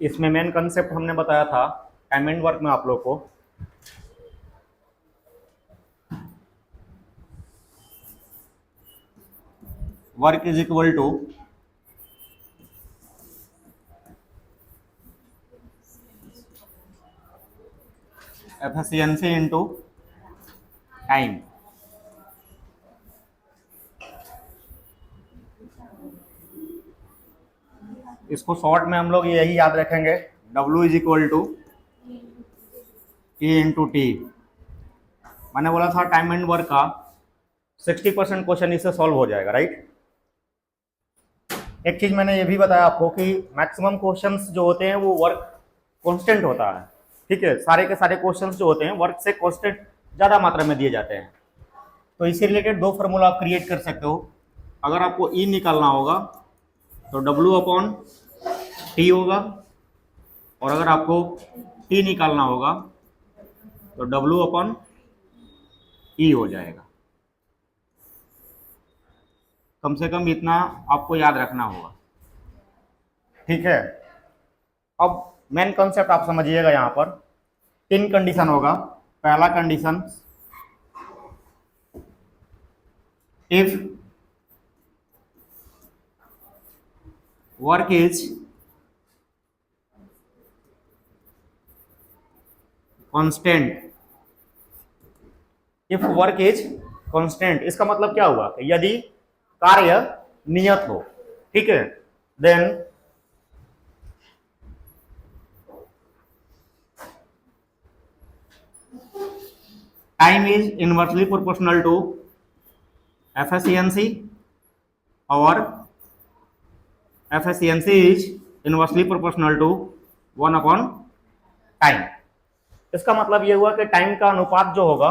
इसमें main concept हमने बताया था टाइम एंड वर्क में आप लोग को work is equal to efficiency into time. इसको शॉर्ट में हम लोग यही याद रखेंगे, W is equal to E into T. मैंने बोला था टाइम एंड वर्क का 60% क्वेश्चन इससे सॉल्व हो जाएगा, राइट। एक चीज मैंने ये भी बताया आपको कि मैक्सिमम क्वेश्चंस जो होते हैं वो वर्क कांस्टेंट होता है, ठीक है। सारे के सारे क्वेश्चंस जो होते हैं वर्क से कांस्टेंट ज़्यादा मात्रा में दिए जाते हैं। तो इसी रिलेटेड दो फार्मूला आप क्रिएट कर सकते हो। अगर आपको ई निकालना होगा तो डब्ल्यू अपॉन टी होगा, और अगर आपको टी निकालना होगा तो डब्ल्यू अपॉन ई हो जाएगा। कम से कम इतना आपको याद रखना होगा, ठीक है। अब मेन कॉन्सेप्ट आप समझिएगा, यहाँ पर 3 कंडीशन होगा। पहला condition, if work is constant, if work is constant इसका मतलब क्या हुआ कि यदि कार्य नियत हो, ठीक है, then time is inversely proportional to efficiency, और efficiency is inversely proportional to 1 upon time. इसका मतलब ये हुआ कि टाइम का अनुपात जो होगा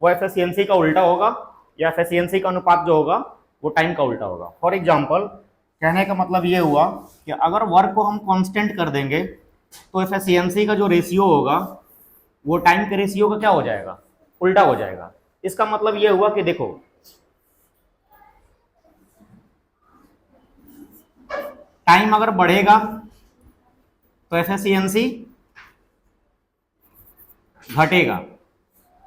वो एफिशिएंसी का उल्टा होगा, या एफिशिएंसी का अनुपात जो होगा वो टाइम का उल्टा होगा। फॉर एग्जांपल, कहने का मतलब ये हुआ कि अगर वर्क को हम कांस्टेंट कर देंगे तो एफिशिएंसी का जो रेशियो होगा वो टाइम के रेशियो का क्या हो जाएगा, उल्टा हो जाएगा। इसका मतलब ये हुआ कि देखो, टाइम अगर बढ़ेगा तो एफिशिएंसी घटेगा।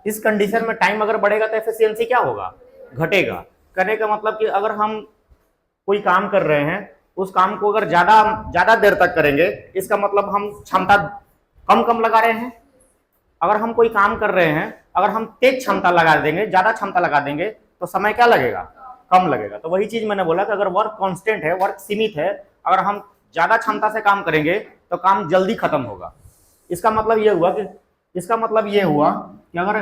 इस कंडीशन में टाइम अगर बढ़ेगा तो एफिशिएंसी क्या होगा, घटेगा। करने का मतलब कि अगर हम कोई काम कर रहे हैं, उस काम को अगर ज्यादा देर तक करेंगे, इसका मतलब हम क्षमता कम लगा रहे हैं। अगर हम कोई काम कर रहे हैं, अगर हम तेज क्षमता लगा देंगे, ज्यादा क्षमता लगा देंगे, तो समय क्या लगेगा, कम लगेगा। तो वही चीज मैंने बोला कि अगर वर्क कांस्टेंट है, वर्क सीमित है, अगर हम ज्यादा क्षमता से काम करेंगे तो काम जल्दी खत्म होगा। इसका मतलब ये हुआ कि अगर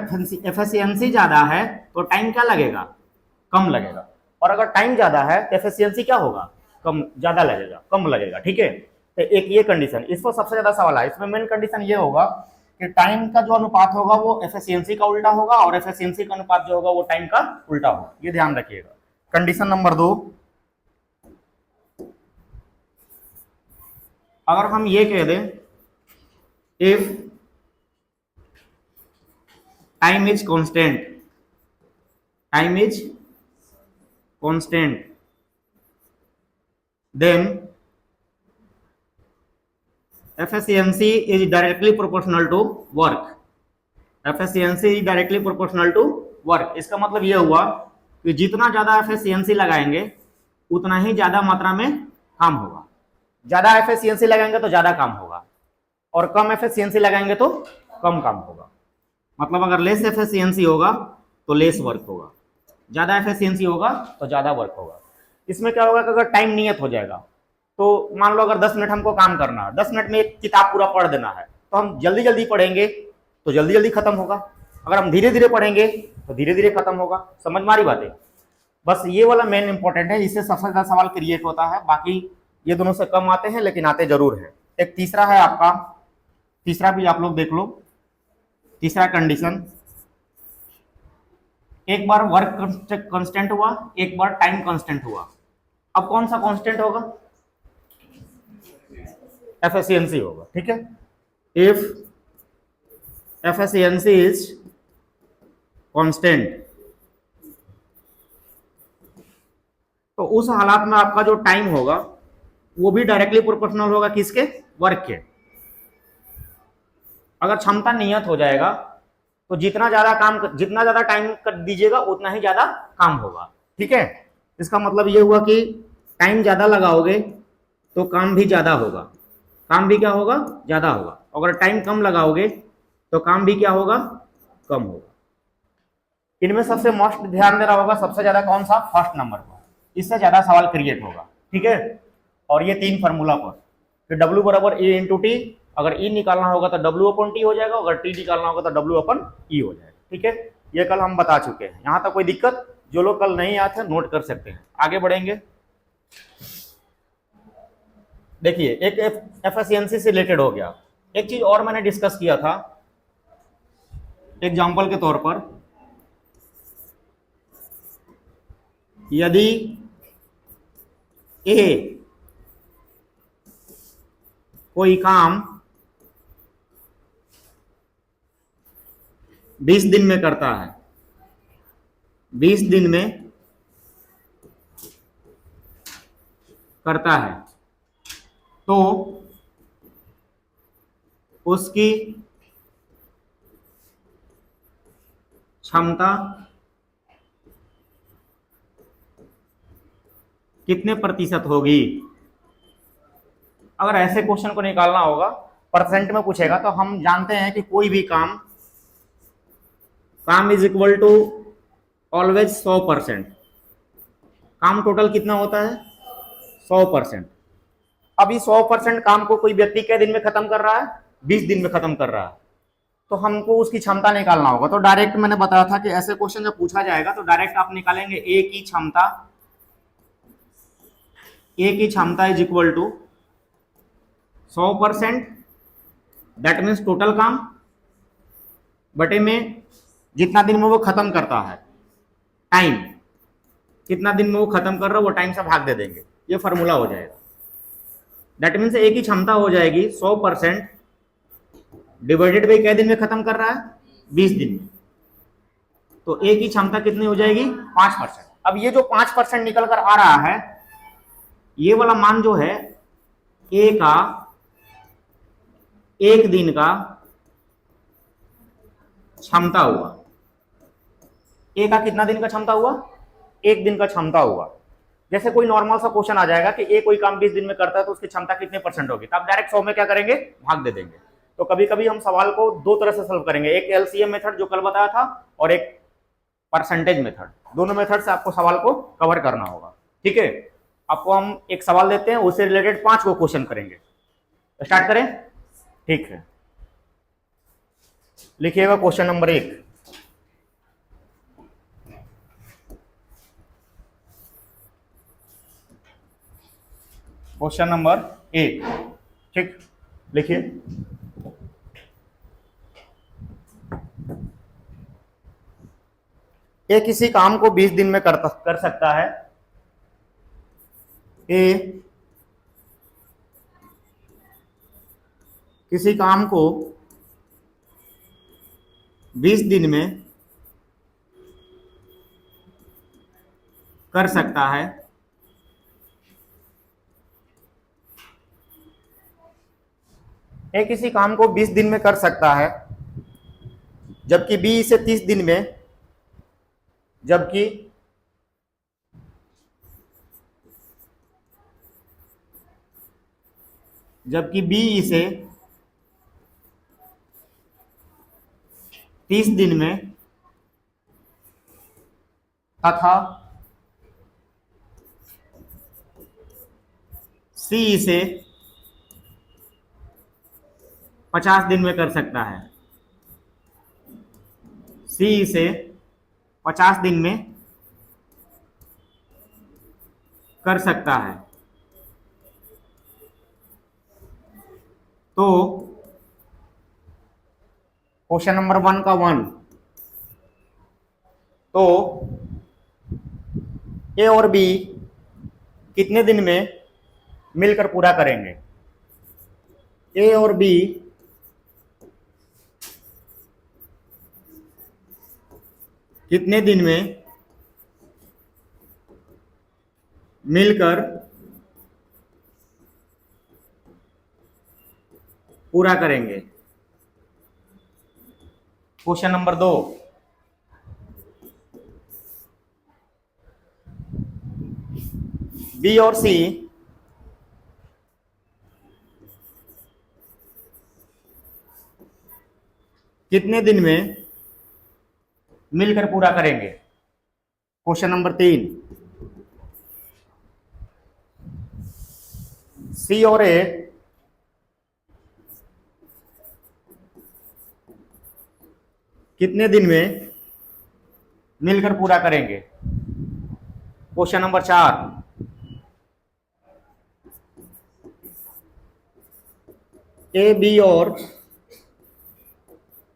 एफिशिएंसी ज्यादा है तो टाइम क्या लगेगा, कम लगेगा, और अगर टाइम ज्यादा है तो एफिशिएंसी क्या होगा, ज्यादा लगेगा, कम लगेगा, ठीक है। तो एक ये कंडीशन, इस पर सबसे ज्यादा सवाल है। इसमें मेन कंडीशन ये होगा कि टाइम का जो अनुपात होगा वो एफिशिएंसी का उल्टा होगा, और एफिशिएंसी का अनुपात जो होगा वो टाइम का उल्टा होगा। ये ध्यान रखिएगा। कंडीशन नंबर 2, अगर हम ये कह दें if time is constant then efficiency is directly proportional to work, इसका मतलब यह हुआ कि जितना ज्यादा एफिशिएंसी लगाएंगे उतना ही ज्यादा मात्रा में काम होगा। ज्यादा एफिशिएंसी लगाएंगे तो ज्यादा काम होगा, और कम एफिशिएंसी लगाएंगे तो कम काम होगा। मतलब अगर लेस एफिशिएंसी होगा तो लेस वर्क होगा, ज्यादा एफिशिएंसी होगा तो ज्यादा वर्क होगा। इसमें क्या होगा कि अगर टाइम नियत हो जाएगा, तो मान लो अगर 10 मिनट हमको काम करना है, 10 मिनट में एक किताब पूरा पढ़ देना है, तो हम जल्दी जल्दी पढ़ेंगे तो जल्दी जल्दी खत्म होगा। अगर हम धीरे धीरे पढ़ेंगे तो धीरे धीरे खत्म होगा। समझ में आ रही बातें। बस ये वाला मेन इंपॉर्टेंट है, इससे सबसे ज्यादा सवाल क्रिएट होता है। बाकी ये दोनों से कम आते हैं लेकिन आते जरूर है। एक तीसरा है आपका, तीसरा भी आप लोग देख लो। तीसरा कंडीशन, एक बार वर्क कांस्टेंट हुआ, एक बार टाइम कांस्टेंट हुआ। अब कौन सा कांस्टेंट होगा, एफिशिएंसी होगा, ठीक है। इफ एफिशिएंसी इज कांस्टेंट, तो उस हालात में आपका जो टाइम होगा वो भी डायरेक्टली प्रोपोर्शनल होगा किसके? वर्क के। अगर क्षमता नियत हो जाएगा तो जितना ज्यादा टाइम कर दीजिएगा उतना ही ज्यादा काम होगा। ठीक है, इसका मतलब ये हुआ कि टाइम ज्यादा लगाओगे तो काम भी ज्यादा होगा, काम भी क्या होगा? ज्यादा होगा। अगर टाइम कम लगाओगे तो काम भी क्या होगा? कम होगा। इनमें सबसे मोस्ट ध्यान देना होगा सबसे ज्यादा कौन सा? फर्स्ट नंबर पर, इससे ज्यादा सवाल क्रिएट होगा। ठीक है, और ये 3 फार्मूला पर, फिर W बराबर A इंटू टी, अगर E निकालना होगा तो W अपन T हो जाएगा, अगर T निकालना होगा तो W अपन E हो जाएगा। ठीक है, ये कल हम बता चुके हैं। यहाँ तक कोई दिक्कत? जो लोग कल नहीं आते नोट कर सकते हैं। आगे बढ़ेंगे। देखिए, एक एफिशिएंसी से रिलेटेड हो गया। एक चीज और मैंने डिस्कस किया था एग्जाम्पल के तौर पर, यदि ए कोई काम 20 दिन में करता है, 20 दिन में करता है, तो उसकी क्षमता कितने प्रतिशत होगी? अगर ऐसे क्वेश्चन को निकालना होगा, परसेंट में पूछेगा, तो हम जानते हैं कि कोई भी काम इज इक्वल टू ऑलवेज 100%। काम टोटल कितना होता है? 100%। अभी 100% काम को कोई व्यक्ति कितने दिन में खत्म कर रहा है? 20 दिन में खत्म कर रहा है। तो हमको उसकी क्षमता निकालना होगा। तो डायरेक्ट मैंने बताया था कि ऐसे क्वेश्चन जब पूछा जाएगा तो डायरेक्ट आप निकालेंगे ए की क्षमता is equal to 100%, that means total काम, बटे में जितना दिन में वो खत्म करता है, टाइम कितना दिन में वो खत्म कर रहा है वो टाइम से भाग दे देंगे, ये फॉर्मूला हो जाएगा। दैट मीन्स ए की क्षमता हो जाएगी 100% डिवाइडेड बाई क्या दिन में खत्म कर रहा है? 20 दिन में। तो ए की क्षमता कितनी हो जाएगी? 5%। अब ये जो 5% निकल कर आ रहा है, ये वाला मान जो है ए का एक दिन का क्षमता हुआ। ए का कितना दिन का क्षमता हुआ? एक दिन का क्षमता हुआ। जैसे कोई नॉर्मल सा क्वेश्चन आ जाएगा कि ए कोई काम 20 दिन में करता है तो उसकी क्षमता कितने % होगी, तो आप डायरेक्ट 100 में क्या करेंगे? भाग दे देंगे। तो कभी कभी हम सवाल को दो तरह से सॉल्व करेंगे, एक एलसीएम मेथड जो कल बताया था और एक परसेंटेज मेथड। दोनों मेथड से आपको सवाल को कवर करना होगा। ठीक है, आपको हम एक सवाल देते हैं, उससे रिलेटेड 5 को क्वेश्चन करेंगे। स्टार्ट करें? ठीक है, लिखिएगा क्वेश्चन नंबर 1। क्वेश्चन नंबर 1, ठीक, लिखिए। ए किसी काम को 20 दिन में कर सकता है। ए किसी काम को 20 दिन में कर सकता है। ए किसी काम को 20 दिन में कर सकता है, जबकि बी इसे 30 दिन में, जबकि बी इसे 30 दिन में तथा सी इसे 50 दिन में कर सकता है। सी इसे 50 दिन में कर सकता है। तो क्वेश्चन नंबर 1 का 1, तो ए और बी कितने दिन में मिलकर पूरा करेंगे? ए और बी कितने दिन में मिलकर पूरा करेंगे। क्वेश्चन नंबर 2, बी और सी कितने दिन में मिलकर पूरा करेंगे। क्वेश्चन नंबर 3, सी और ए कितने दिन में मिलकर पूरा करेंगे। क्वेश्चन नंबर 4, ए बी और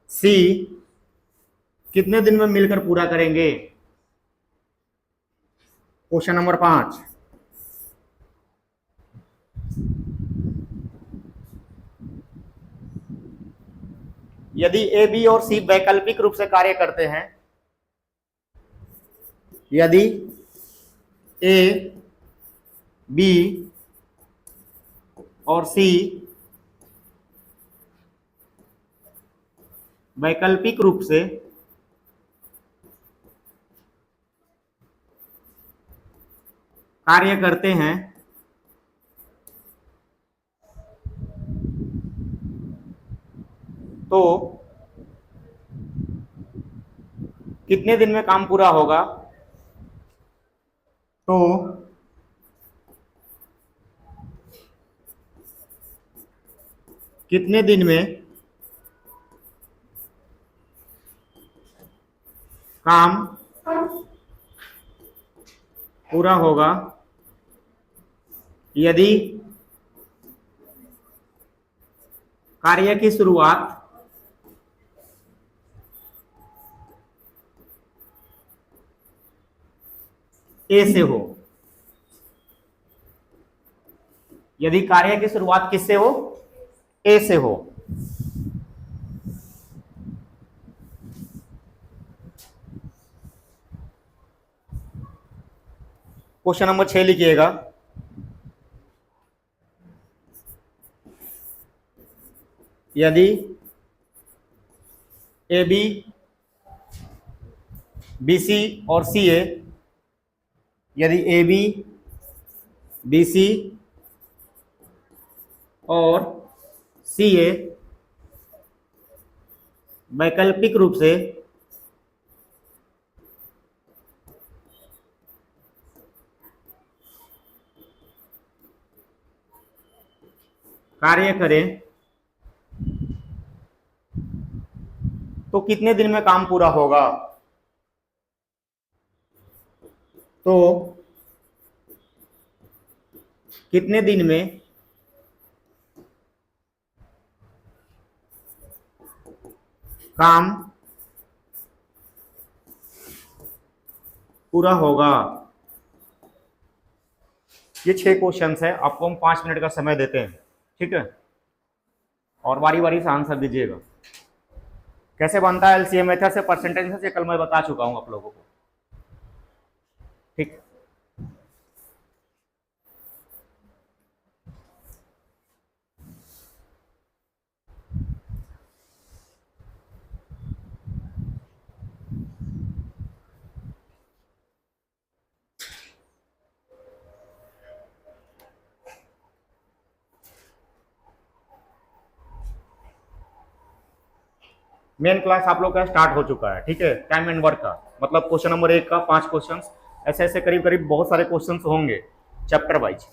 सी कितने दिन में मिलकर पूरा करेंगे। क्वेश्चन नंबर 5, यदि ए बी और सी वैकल्पिक रूप से कार्य करते हैं, यदि ए बी और सी वैकल्पिक रूप से कार्य करते हैं तो कितने दिन में काम पूरा होगा। तो कितने दिन में काम पूरा होगा यदि कार्य की शुरुआत ए से हो। यदि कार्य की शुरुआत किससे हो, ए से हो। क्वेश्चन नंबर 6 लिखिएगा, यदि ए बी बी सी और सी ए, यदि ए बी बी सी और सी ए वैकल्पिक रूप से कार्य करें तो कितने दिन में काम पूरा होगा। तो कितने दिन में काम पूरा होगा। ये 6 क्वेश्चंस है, आपको हम 5 मिनट का समय देते हैं, ठीक है, और बारी बारी से आंसर दीजिएगा। कैसे बनता है एलसीएम मेथड से, परसेंटेज से, कल मैं बता चुका हूं आप लोगों को, ठीक। मेन क्लास आप लोग का स्टार्ट हो चुका है, ठीक है। टाइम एंड वर्क का मतलब क्वेश्चन नंबर 1 का 5 क्वेश्चंस, ऐसे ऐसे करीब करीब बहुत सारे क्वेश्चंस होंगे चैप्टर वाइज।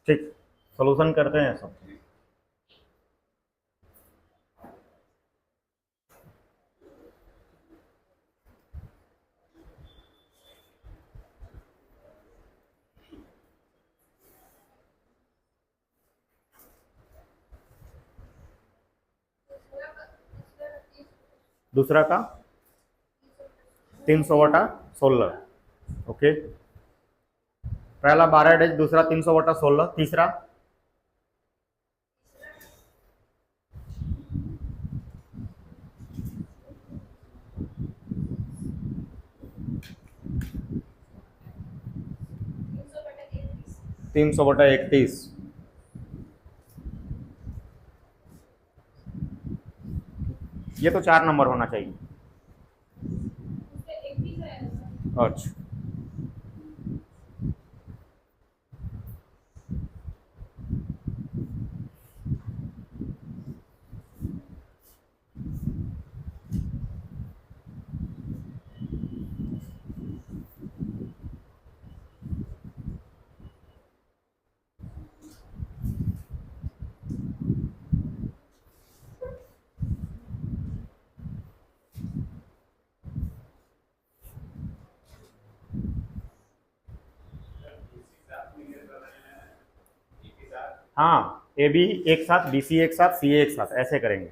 ठीक, सॉल्यूशन करते हैं सब। दूसरा का 300/16, ओके। पहला 12 डेज, दूसरा 300/16, तीसरा 300/31। ये तो 4 नंबर होना चाहिए। अच्छा, हाँ, ए बी एक साथ, बी सी एक साथ, सी ए एक साथ, ऐसे करेंगे।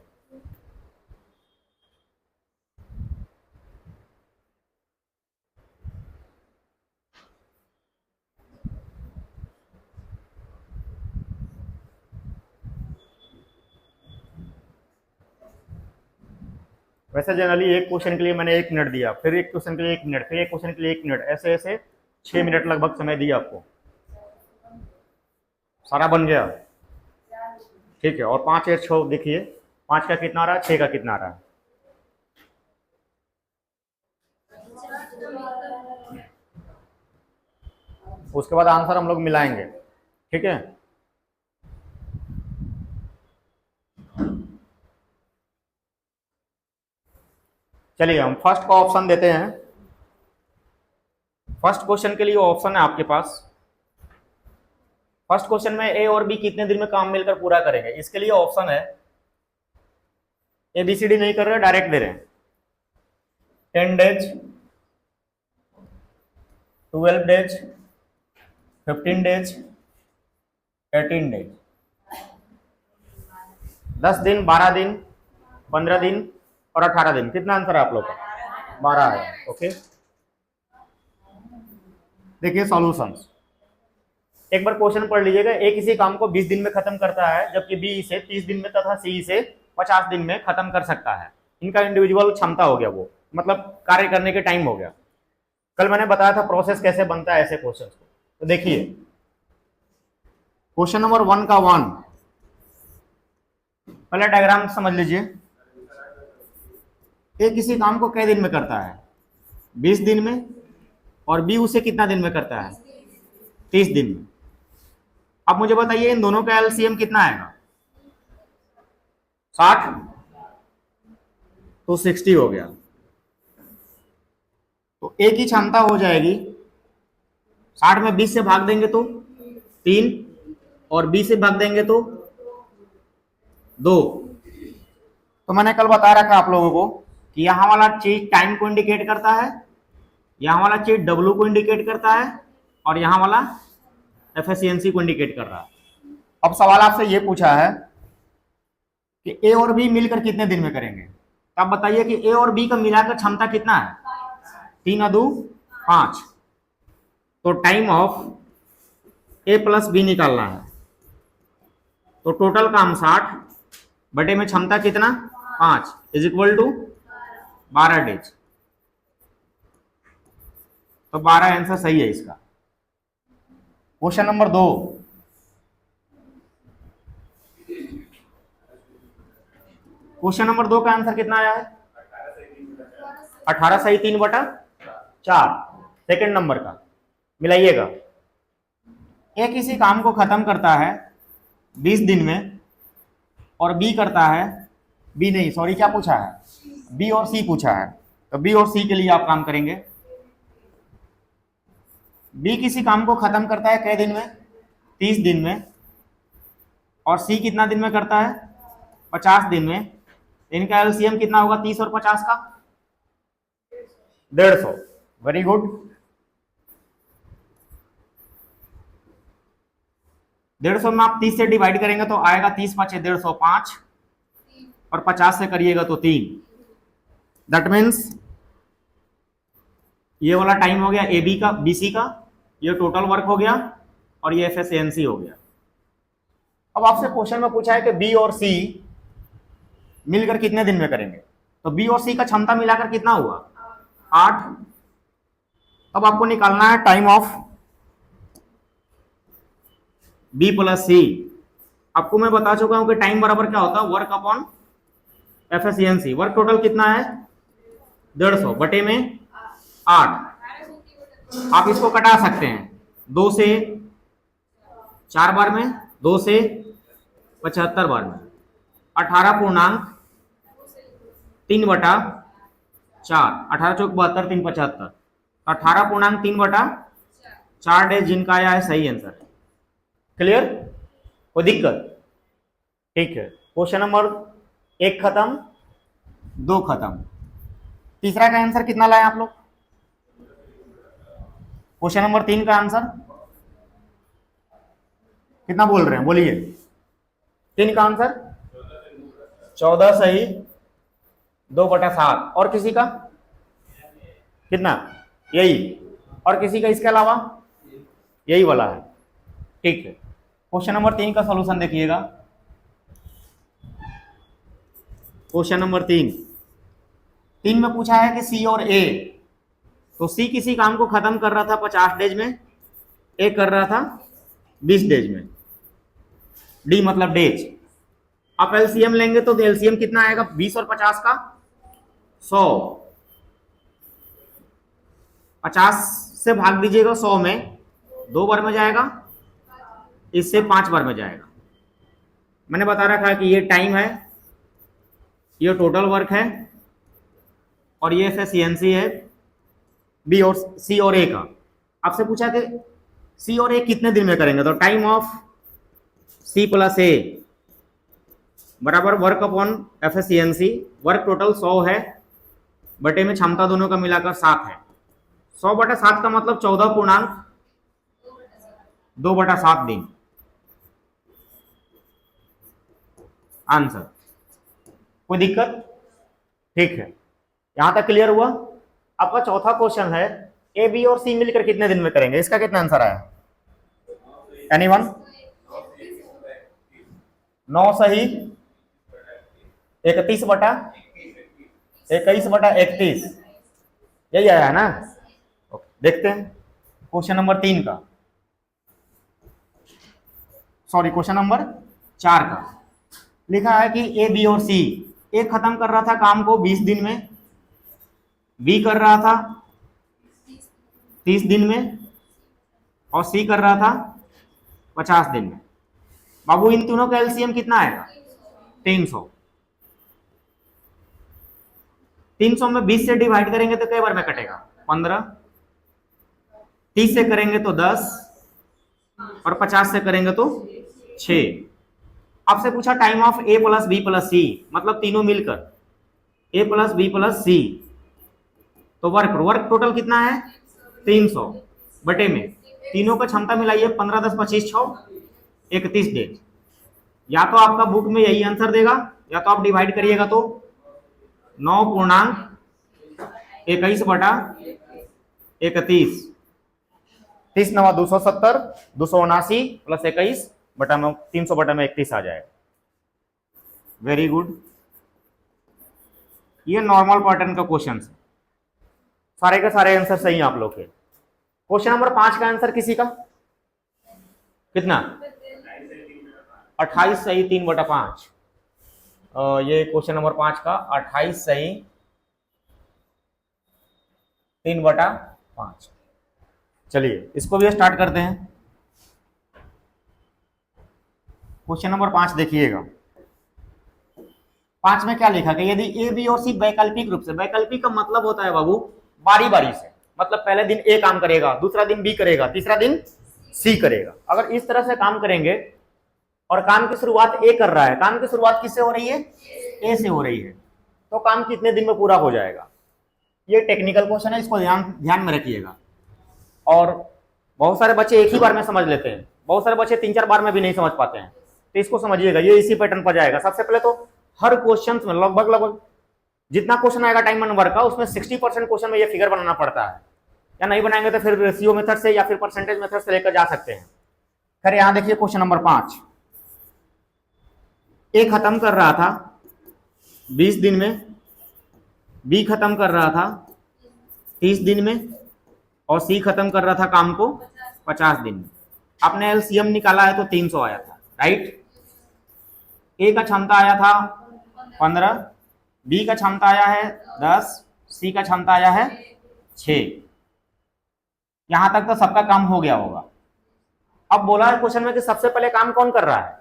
वैसे जनरली एक क्वेश्चन के लिए मैंने 1 मिनट दिया, फिर एक क्वेश्चन के लिए 1 मिनट, फिर एक क्वेश्चन के लिए 1 मिनट, ऐसे ऐसे 6 मिनट लगभग समय दिया आपको। सारा बन गया, ठीक है। और 5 या 6 देखिए, 5 का कितना आ रहा है, 6 का कितना आ रहा है। उसके बाद आंसर हम लोग मिलाएंगे, ठीक है। चलिए हम फर्स्ट का ऑप्शन देते हैं। फर्स्ट क्वेश्चन के लिए ऑप्शन है आपके पास। फर्स्ट क्वेश्चन में ए और बी कितने दिन में काम मिलकर पूरा करेंगे, इसके लिए ऑप्शन है, ए बी सी डी नहीं कर रहे, डायरेक्ट दे रहे हैं। 10 डेज, 12 डेज, 15 डेज, 18 डेज। 10 दिन, 12 दिन, 15 दिन और 18 दिन। कितना आंसर है आप लोग का? 12 है, ओके। देखिए सॉल्यूशंस, एक बार क्वेश्चन पढ़ लीजिएगा। ए किसी काम को 20 दिन में खत्म करता है, जबकि बी इसे 30 दिन में तथा सी इसे 50 दिन में खत्म कर सकता है। इनका इंडिविजुअल क्षमता हो गया, वो मतलब कार्य करने के टाइम हो गया। कल मैंने बताया था प्रोसेस कैसे बनता है ऐसे क्वेश्चन को। तो देखिए क्वेश्चन नंबर 1 का 1, पहले डायग्राम समझ लीजिए। ए किसी काम को कितने दिन में करता है? 20 दिन में। और बी उसे कितना दिन में करता है? 30 दिन में। अब मुझे बताइए इन दोनों का एलसीएम कितना आएगा? 60, तो 60 हो गया। तो ए की क्षमता हो जाएगी, 60 में 20 से भाग देंगे तो 3, और बी से भाग देंगे तो 2। तो मैंने कल बता रखा आप लोगों को कि यहां वाला चीज टाइम को इंडिकेट करता है, यहां वाला चीज डब्ल्यू को इंडिकेट करता है, और यहां वाला एफिशिएंसी को इंडिकेट कर रहा है। अब सवाल आपसे ये पूछा है कि ए और बी मिलकर कितने दिन में करेंगे। तो आप बताइए कि ए और बी का मिलाकर क्षमता कितना है? 3 × 2 = 5। तो time of A plus B निकालना है। तो टोटल काम 60 बटे में क्षमता कितना? 5 = 12 डेज। तो 12 आंसर सही है इसका। क्वेश्चन नंबर 2, क्वेश्चन नंबर 2 का आंसर कितना आया है? 18 सही 3/4, सेकेंड नंबर का। मिलाइएगा। ए किसी काम को खत्म करता है 20 दिन में, और बी करता है, बी नहीं सॉरी क्या पूछा है? बी और सी पूछा है। तो बी और सी के लिए आप काम करेंगे। बी किसी काम को खत्म करता है कितने दिन में? 30 दिन में, और सी कितना दिन में करता है? 50 दिन में। इनका एलसीएम कितना होगा 30 और 50 का? 150। Very good. 150 में आप 30 से डिवाइड करेंगे तो आएगा 30 5 150, और 50 से करिएगा तो 3। दैट मीन्स ये वाला टाइम हो गया AB का, BC का, ये टोटल वर्क हो गया, और ये एफिशिएंसी हो गया। अब आपसे क्वेश्चन में पूछा है कि B और C मिलकर कितने दिन में करेंगे, तो B और C का क्षमता मिलाकर कितना हुआ? 8। अब आपको निकालना है time of B plus C। आपको मैं बता चुका हूं कि टाइम बराबर क्या होता है? Work upon efficiency. Work total कितना है? 150 बटे में 8। आप इसको कटा सकते हैं 2 से 4 बार में, 2 से 75 बार में। 18 पूर्णांक 3 बटा 4, 18 चौक 72, 3 75, 18 पूर्णांक 3 बटा 4 डेज जिनका आया है सही आंसर। क्लियर? कोई दिक्कत? ठीक है। क्वेश्चन नंबर 1 खत्म, 2 खत्म। तीसरा का आंसर कितना लाए आप लोग? क्वेश्चन नंबर 3 का आंसर कितना बोल रहे हैं? बोलिए। 3 का आंसर 14 सही, 2 बटा 7। और किसी का कितना? यही। और किसी का इसके अलावा? यही वाला है। ठीक है। क्वेश्चन नंबर 3 का सॉल्यूशन देखिएगा। क्वेश्चन नंबर 3 में पूछा है कि सी और ए, तो सी किसी काम को खत्म कर रहा था 50 डेज में, ए कर रहा था 20 डेज में। डी मतलब डेज। आप एलसीएम लेंगे तो एलसीएम कितना आएगा? 20 और 50 का 100। 50 से भाग दीजिएगा 100 में, 2 बार में जाएगा, इससे 5 बार में जाएगा। मैंने बता रखा है कि ये टाइम है, ये टोटल वर्क है, और ये एफिशिएंसी है बी और सी और ए का। आपसे पूछा कि सी और ए कितने दिन में करेंगे, तो टाइम ऑफ सी प्लस ए बराबर work upon efficiency. Work total 100 है, बटे में क्षमता दोनों का मिलाकर 7 है। 100 बटा 7 का मतलब 14 पूर्णांक 2 बटा 7 दिन। आंसर। कोई दिक्कत? ठीक है, यहां तक क्लियर हुआ। आपका चौथा क्वेश्चन है ए बी और सी मिलकर कितने दिन में करेंगे, इसका कितना आंसर आया? एनीवन? 9 सही, 31 बटा 31, यही आया है ना? देखते हैं क्वेश्चन नंबर 3 का, सॉरी क्वेश्चन नंबर 4 का। लिखा है कि ए बी और सी, ए खत्म कर रहा था काम को 20 दिन में, बी कर रहा था 30 दिन में, और सी कर रहा था 50 दिन में। बाबू इन तीनों का एलसीएम कितना आएगा? 300। 300 में 20 से डिवाइड करेंगे तो कई बार में कटेगा? 15। 30 से करेंगे तो 10, और 50 से करेंगे तो 6। आपसे पूछा time of A plus B plus C, मतलब तीनों मिलकर A plus B plus C, तो वर्क टोटल कितना है? 300 बटे में तीनों का क्षमता मिलाइए, 15 10 25 6 31 डेज। या तो आपका बुक में यही आंसर देगा, या तो आप डिवाइड करिएगा तो 9 पूर्णांक 21 बटा 31, 30 9 270, 279 प्लस 21 बटा में 300 बटा में 31 आ जाएगा। Very good. ये नॉर्मल पैटर्न का क्वेश्चन है, सारे के सारे आंसर सही हैं आप लोग के। क्वेश्चन नंबर 5 का आंसर किसी का कितना? 28 सही, 3 बटा 5। ये क्वेश्चन नंबर 5 का 28 सही, 3 बटा 5। चलिए इसको भी स्टार्ट करते हैं। क्वेश्चन नंबर 5 देखिएगा। 5 में क्या लिखा गया? यदि ए बी और सी वैकल्पिक रूप से, वैकल्पिक का मतलब होता है बाबू बारी बारी से, मतलब पहले दिन ए काम करेगा, दूसरा दिन बी करेगा, तीसरा दिन सी करेगा। अगर इस तरह से काम करेंगे और काम की शुरुआत ए कर रहा है, काम की शुरुआत किससे हो रही है? ए से हो रही है, तो काम कितने दिन में पूरा हो जाएगा? ये टेक्निकल क्वेश्चन है, इसको ध्यान में रखिएगा। और बहुत सारे बच्चे एक ही बार में समझ लेते हैं, बहुत सारे बच्चे 3-4 बार में भी नहीं समझ पाते हैं, तो इसको समझिएगा, ये इसी पैटर्न पर जाएगा। सबसे पहले तो हर क्वेश्चन में लगभग जितना क्वेश्चन आएगा टाइम नंबर का, उसमें 60% क्वेश्चन में ये फिगर बनाना पड़ता है, या नहीं बनाएंगे तो फिर रेशियो मेथड से या फिर परसेंटेज मेथड से लेकर जा सकते हैं। खैर यहां देखिए क्वेश्चन नंबर 5, ए खत्म कर रहा था 20 दिन में, बी खत्म कर रहा था 30 दिन में, और सी खत्म कर रहा था काम को 50 दिन में। आपने एलसीएम निकाला है तो 300 आया था, राइट। ए का क्षमता आया था 15, बी का क्षमता आया है 10, सी का क्षमता आया है 6। यहां तक तो सबका काम हो गया होगा। अब बोला है क्वेश्चन में कि सबसे पहले काम कौन कर रहा है?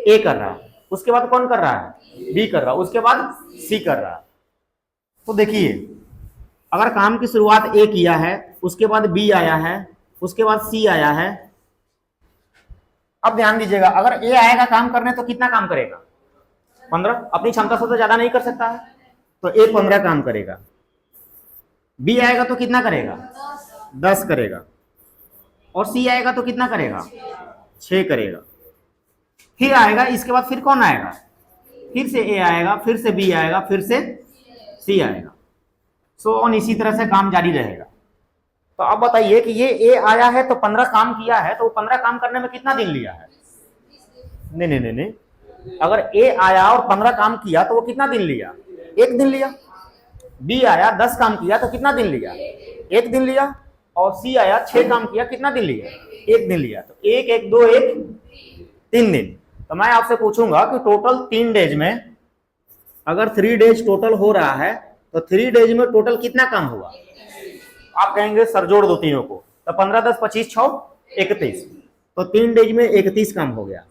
ए कर रहा है, उसके बाद कौन कर रहा है? बी कर रहा है, उसके बाद सी कर रहा है। तो देखिए, अगर काम की शुरुआत ए किया है, उसके बाद बी आया है, उसके बाद सी आया है। अब ध्यान दीजिएगा, अगर ए आएगा काम करने तो कितना काम करेगा? 15। अपनी क्षमता से तो ज्यादा नहीं कर सकता है, तो ए 15 काम करेगा। बी आएगा तो कितना करेगा? 10 करेगा। और सी आएगा तो कितना करेगा? 6 करेगा। फिर आएगा, इसके बाद फिर कौन आएगा? फिर से ए आएगा, फिर से बी आएगा, फिर से सी आएगा, सो ऑन, इसी तरह से काम जारी रहेगा। तो अब बताइए कि ये ए आया है तो 15 काम किया है, तो 15 काम करने में कितना दिन लिया है? नहीं, अगर ए आया और 15 काम किया तो वो कितना दिन लिया? 1 दिन लिया। बी आया 10 काम किया तो कितना दिन लिया? 1 दिन लिया। और सी आया 6 काम किया, कितना दिन लिया? 1 दिन लिया। तो 1 1 2 1 3 दिन। तो मैं आपसे पूछूंगा कि टोटल 3 डेज में, अगर 3 डेज टोटल हो रहा है तो 3 डेज में टोटल कितना काम हुआ? आप कहेंगे सर जोड़ दो तीनों को, तो 15 10 25 6 31, तो 3 डेज में 31 काम हो गया।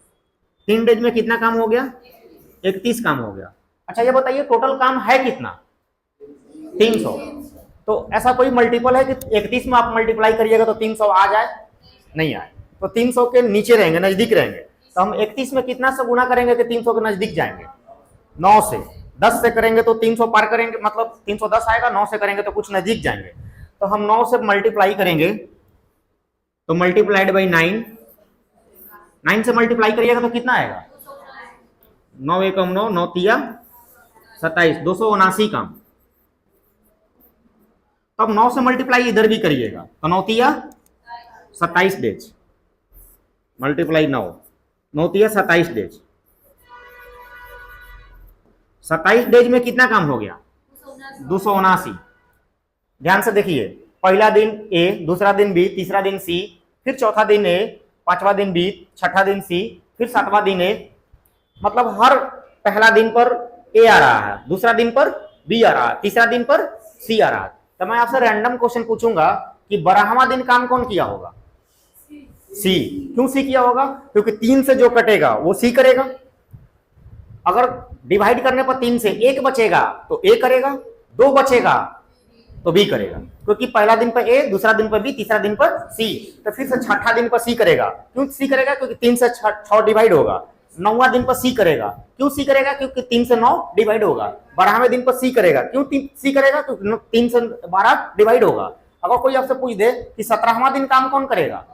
3 डेज में कितना काम हो गया? 31 काम हो गया। अच्छा ये बताइए टोटल काम है कितना? 300। तो ऐसा कोई मल्टीपल है कि 31 में आप मल्टीप्लाई करिएगा तो 300 आ जाए? नहीं आए। तो 300 के नीचे रहेंगे, नजदीक रहेंगे। तो हम 31 में कितना से गुणा करेंगे कि 300 के नजदीक जाएंगे? 9 से। 10 से करेंगे तो 300 पार करेंगे, मतलब 310 आएगा। 9 से करेंगे तो कुछ नजदीक जाएंगे। तो हम 9 से मल्टीप्लाई करेंगे तो मल्टीप्लाइड बाई 9, 9 से मल्टीप्लाई करिएगा तो कितना आएगा? 9 एकम 9, 9 तिया 27, 279 काम। तब 9 से मल्टीप्लाई इधर भी करिएगा तो 9 तिया 27 डेज, मल्टीप्लाई 9, 9 तिया 27 डेज। 27 डेज में कितना काम हो गया? 279। ध्यान से देखिए, पहला दिन ए, दूसरा दिन बी, तीसरा दिन सी, फिर चौथा दिन ए, पांचवा दिन बी, छठा दिन सी, फिर सातवां दिन ए। मतलब हर पहला दिन पर ए आ रहा है, दूसरा दिन पर बी आ रहा है, तीसरा दिन पर सी आ रहा है। तो मैं आपसे रैंडम क्वेश्चन पूछूंगा कि 12वां दिन काम कौन किया होगा? सी। क्यों सी किया होगा? क्योंकि 3 से जो कटेगा वो सी करेगा। अगर डिवाइड करने पर 3 से 1 बचेगा तो ए करेगा, 2 बचेगा तो बी करेगा। क्योंकि पहला दिन पर ए, दूसरा दिन पर बी, तीसरा दिन पर सी, तो फिर से छठा दिन पर सी करेगा। क्यों सी करेगा? क्योंकि 3 से 6 डिवाइड होगा। 9वां दिन पर सी करेगा। क्यों सी करेगा? क्योंकि 3 से 9 डिवाइड होगा। 12वें दिन पर सी करेगा। क्यों सी करेगा? क्योंकि 3 से 12 डिवाइड होगा। अगर कोई आपसे पूछ दे कि 17वां दिन काम कौन करेगा?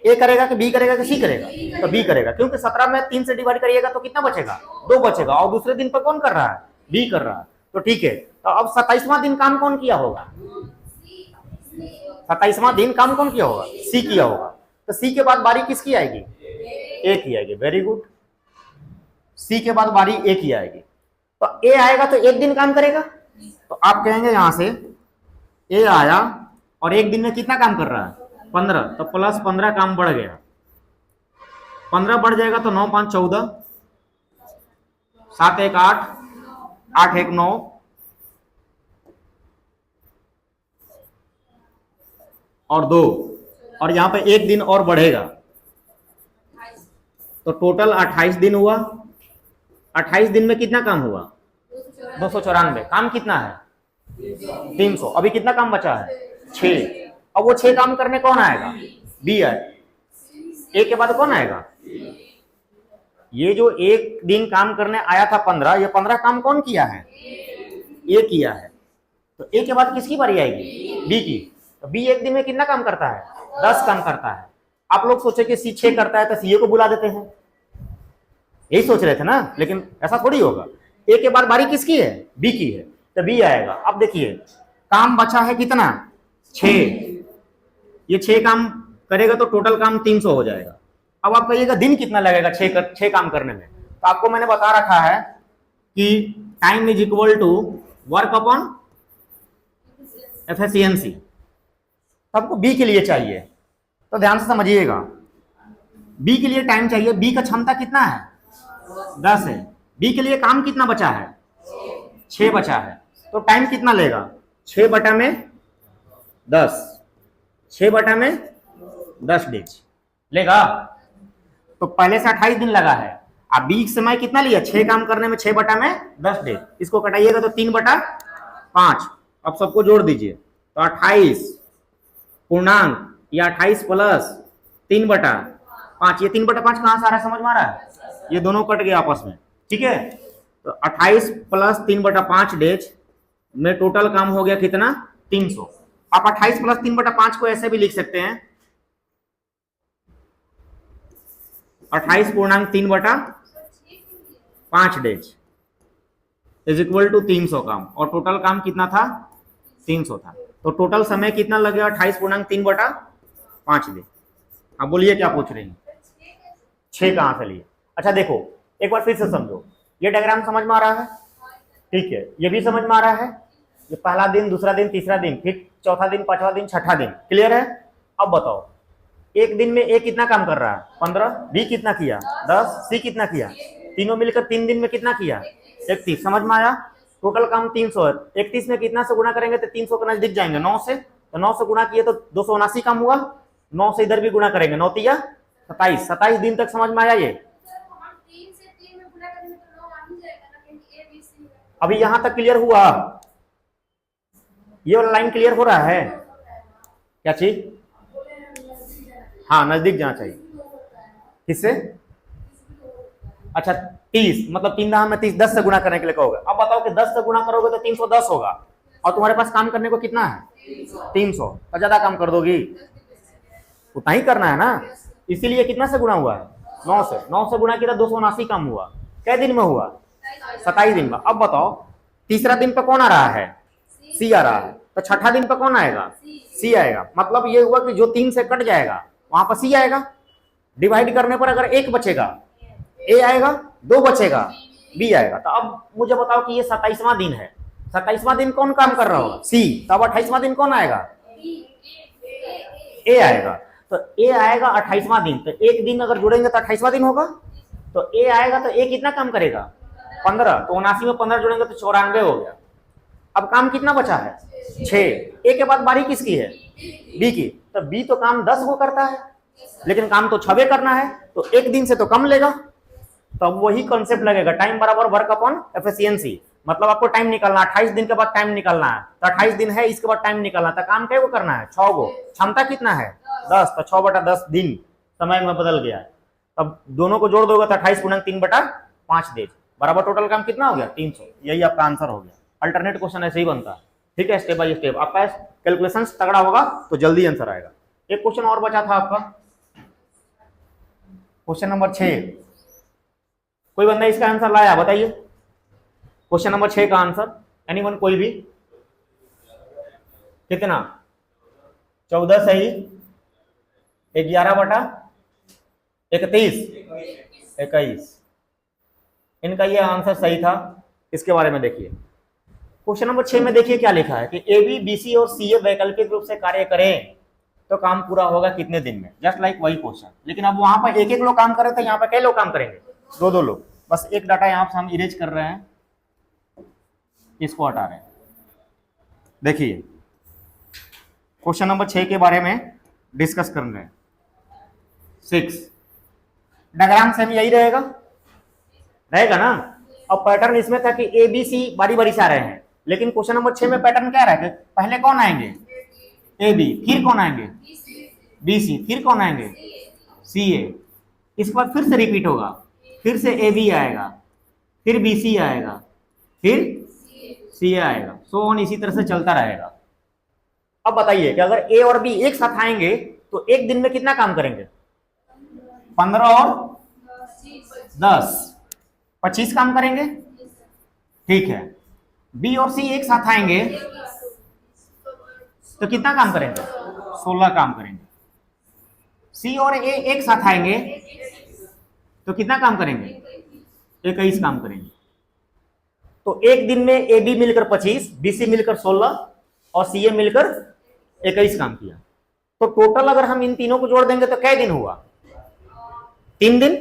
ए करेगा कि बी करेगा कि सी करेगा? तो बी करेगा, क्योंकि 17 में 3 से डिवाइड करिएगा तो कितना बचेगा? 2 बचेगा। और दूसरे दिन पर कौन कर रहा है? बी कर रहा है। तो ठीक है, तो अब 27वां दिन काम कौन किया होगा? 27वां दिन काम कौन किया होगा? सी किया होगा। तो सी के बाद बारी किसकी आएगी? ए की आएगी। Very good. सी के बाद बारी ए की आएगी। तो ए आएगा तो 1 दिन काम करेगा। तो आप कहेंगे यहां से ए आया और 1 दिन में कितना काम कर रहा है? 15। तो प्लस 15 काम बढ़ गया। 15 बढ़ जाएगा तो 9 5 14, 7 1 8, 8 1 9, और 2, और यहां पे 1 दिन और बढ़ेगा तो टोटल 28 दिन हुआ। 28 दिन में कितना काम हुआ? 294। काम कितना है? 300। अभी कितना काम बचा है? 6। अब वो 6 काम करने कौन आएगा? बी है। ए के बाद कौन आएगा? ये जो एक दिन काम करने आया था 15, ये 15 काम कौन किया है? ए किया है। तो ए के बाद किसकी बारी आएगी? बी की। तो बी एक दिन में कितना काम करता है? 10 काम करता है। आप लोग सोचे कि सी 6 करता है तो सी ए को बुला देते हैं, यही सोच रहे थे ना, लेकिन ऐसा थोड़ी होगा। ए के बाद बारी किसकी है? बी की है, तो बी आएगा। अब देखिए काम बचा है कितना? 6। ये 6 काम करेगा तो टोटल काम 300 हो जाएगा। अब आप कहिएगा दिन कितना लगेगा 6 काम करने में? तो आपको मैंने बता रखा है कि time is equal to work upon efficiency. आपको बी के लिए चाहिए तो ध्यान से समझिएगा, बी के लिए टाइम चाहिए। बी का क्षमता कितना है? 10 है। बी के लिए काम कितना बचा है? 6 बचा है। तो टाइम कितना लेगा? 6 बटा में 10, 6 बटा में 10 डेज लेगा। तो पहले से 28 दिन लगा है। अब बी समय कितना लिया? 6 काम करने में 6 बटा में 10 डेज। इसको कटाइएगा तो 3 बटा 5। अब सबको जोड़ दीजिए तो 28 पूर्णांक या 28 प्लस 3 बटा 5। ये 3 बटा 5 कहां से आ रहा है? समझ में आ रहा है? ये दोनों कट गए आपस में, ठीक है। तो 28 प्लस 3 बटा 5 डेज में टोटल काम हो गया कितना? 300। आप 28 प्लस 3 बटा 5 को ऐसे भी लिख सकते हैं, 28 पूर्णांक 3 बटा 5 डेज इज इक्वल टू 300 काम। और टोटल काम कितना था? 300 था। तो टोटल समय कितना लगेगा? 28 पूर्णांक 3 बटा 5 डेज। अब बोलिए क्या पूछ रहे हैं? 6 कहां से लिए? अच्छा देखो एक बार फिर से समझो, ये डायग्राम समझ में आ रहा है? ठीक है, ये भी समझ में आ रहा है। ये पहला दिन, दूसरा दिन, तीसरा दिन, फिर चौथा दिन, पांचवा दिन, छठा दिन। क्लियर है? अब बताओ एक दिन में ए कितना काम कर रहा है? 15। बी कितना किया? 10। सी कितना किया? तीनों मिलकर 3 दिन में कितना किया? 31। समझ में आया? टोटल काम 300 है। 31 में कितना से गुणा करेंगे तो 300 के नजदीक जाएंगे? 9 से। तो 9 से गुणा किए तो 279 काम हुआ। 9 से इधर भी गुणा करेंगे, 9 तिया 27। 27 दिन तक समझ में आया? ये अभी यहां तक क्लियर हुआ? ये वाला लाइन क्लियर हो रहा है? क्या चीज? हाँ, नजदीक जाना चाहिए। किससे? अच्छा 30 मतलब 3 दाम में 30, 10 से गुणा करने के लिए कहोगे। अब बताओ कि 10 से गुणा करोगे तो 310 होगा, और तुम्हारे पास काम करने को कितना है? 300। तो ज्यादा काम कर दोगी? उतना ही करना है ना, इसीलिए कितना से गुणा हुआ है? 9 से। 9 से गुणा किया 279 काम हुआ। कै दिन में हुआ? 27 दिन में। अब बताओ तीसरा दिन पे कौन आ रहा है? सी आ रहा है। तो छठा दिन पे कौन आएगा? सी आएगा। मतलब ये हुआ कि जो 3 से कट जाएगा वहां पर सी आएगा। डिवाइड करने पर अगर 1 बचेगा ए आएगा, 2 बचेगा बी आएगा। तो अब मुझे बताओ कि ये 27वां दिन है, 27वां दिन कौन काम कर रहा होगा? सी। तो अब 28वां दिन कौन आएगा? ए आएगा। तो ए आएगा 28वां दिन। तो एक दिन अगर जुड़ेंगे तो 28वां दिन होगा। तो ए आएगा तो ए कितना काम करेगा? 15। तो 79 में 15 जुड़ेंगे तो 94 हो गया। अब काम कितना बचा है? 6। ए के बाद बारी किसकी है? बी की। तो बी तो काम 10 को करता है, लेकिन काम तो 6 करना है, तो एक दिन से तो कम लेगा। तो अब वही कॉन्सेप्ट लगेगा, टाइम बराबर वर्क अपॉन एफिशिएंसी। मतलब आपको टाइम निकालना, 28 दिन के बाद टाइम निकालना है। तो 28 दिन है, इसके बाद टाइम निकालना। तो काम क्या को करना है? 6 को। क्षमता कितना है? 10। तो 6 बटा 10 दिन समय में बदल गया है। तब दोनों को जोड़ दोगे तो 28 गुणा 3 बटा 5 डेज बराबर टोटल काम कितना हो गया? 300। यही आपका आंसर हो गया। अल्टरनेट क्वेश्चन ऐसे ही बनता है, ठीक है, स्टेप बाय स्टेप। आपका कैलकुलेशन तगड़ा होगा तो जल्दी आंसर आएगा। एक क्वेश्चन और बचा था आपका, क्वेश्चन नंबर 6। कोई बंदा इसका आंसर लाया? बताइए क्वेश्चन नंबर 6 का आंसर। एनीवन? कोई भी? कितना? 14 सही, 11 बटा 31, 21। इनका ये आंसर सही था। इसके बारे में देखिए क्वेश्चन नंबर 6 में। देखिए क्या लिखा है कि ए बी, बी सी और सी ए वैकल्पिक रूप से कार्य करें तो काम पूरा होगा कितने दिन में? जस्ट लाइक वही क्वेश्चन, लेकिन अब वहां पर एक लोग काम कर रहे थे, यहाँ पर कई लोग काम करेंगे? 2 लोग। बस एक डाटा यहाँ से हम इरेज कर रहे हैं, इसको हटा रहे हैं। देखिए क्वेश्चन नंबर 6 के बारे में डिस्कस कर रहे हैं। 6 डायग्राम सेम यही रहेगा ना। अब पैटर्न इसमें था कि ए बी सी बारी बारी से आ रहे हैं, लेकिन क्वेश्चन नंबर 6 में पैटर्न क्या रहा है? पहले कौन आएंगे? ए बी, फिर कौन आएंगे बी सी, फिर कौन आएंगे सी ए। इसके बाद फिर से रिपीट होगा, फिर से ए बी आएगा, फिर बी सी आएगा, फिर सी ए आएगा, सो ऑन इसी तरह से चलता रहेगा। अब बताइए कि अगर ए और बी एक साथ आएंगे तो एक दिन में कितना काम करेंगे? 15 और 10, 25 काम करेंगे। ठीक है, बी और सी एक साथ आएंगे तो कितना काम करेंगे? 16 काम करेंगे। सी और ए एक साथ आएंगे तो कितना काम करेंगे? 21 काम करेंगे। तो एक दिन में ए बी मिलकर 25, बी सी मिलकर 16 और सी ए मिलकर 21 काम किया। तो टोटल अगर हम इन तीनों को जोड़ देंगे तो कै दिन हुआ? 3 दिन,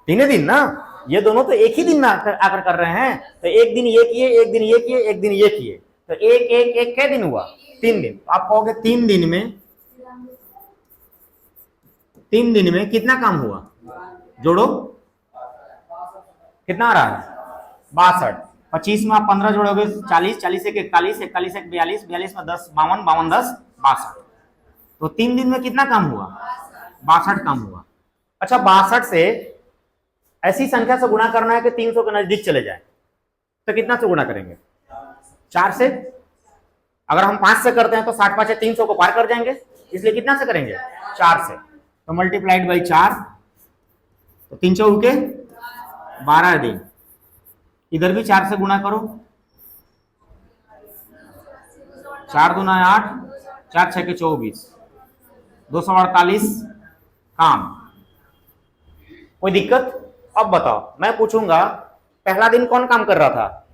3 दिन ना। ये दोनों तो एक ही दिन में आकर कर रहे हैं, तो एक दिन ये किए, एक दिन ये किए, एक दिन ये किए, तो एक एक एक कै दिन हुआ? 3 दिन। आप कहोगे 3 दिन में, 3 दिन में कितना काम हुआ? जोड़ो, कितना आ रहा है? 62। 25 में आप 15 जोड़ोगे 40, 40 एक 41, 41 एक 42, 42 में 10 52, 52 10 62। तो 3 दिन में कितना काम हुआ? 62 काम हुआ। अच्छा, 62 से ऐसी संख्या से गुणा करना है कि 300 के नजदीक चले जाए, तो कितना से गुणा करेंगे? 4 से। अगर हम 5 से करते हैं तो 60 5 300 को पार कर जाएंगे, इसलिए कितना से करेंगे? 4 से। तो मल्टीप्लाइड बाई 4, तो 3 चौके के 12 दिन। इधर भी 4 से गुणा करो, 4 दूना 8, 4 6 के 24, 248 काम। कोई दिक्कत? अब बताओ, मैं पूछूंगा पहला दिन कौन काम कर रहा था?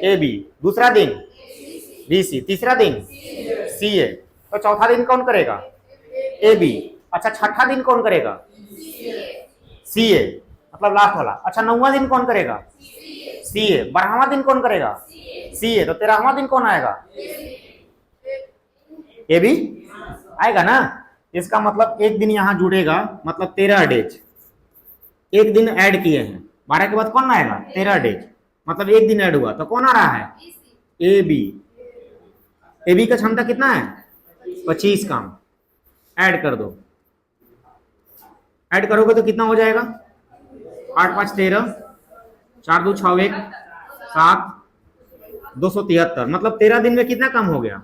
A B. दूसरा दिन बी सी, तीसरा दिन सी ए। तो चौथा दिन कौन करेगा? A B. अच्छा, छठा दिन कौन करेगा? सी ए, मतलब लास्ट वाला। अच्छा, 9वां दिन कौन करेगा? सी ए। 12वां दिन कौन करेगा? सी ए। तो 13वां दिन कौन आएगा? ए बी आएगा ना। इसका मतलब एक दिन यहां जुड़ेगा, मतलब 13 डेज। एक दिन ऐड किए हैं, 12 के बाद कौन आएगा? 13 डेज, मतलब एक दिन ऐड हुआ, तो कौन आ रहा है? A B. ए बी का क्षमता कितना है? 25 काम। ऐड कर दो, ऐड करोगे तो कितना हो जाएगा? 8 5 13, 4 2 6 1 7, 273। मतलब 13 दिन में कितना काम हो गया?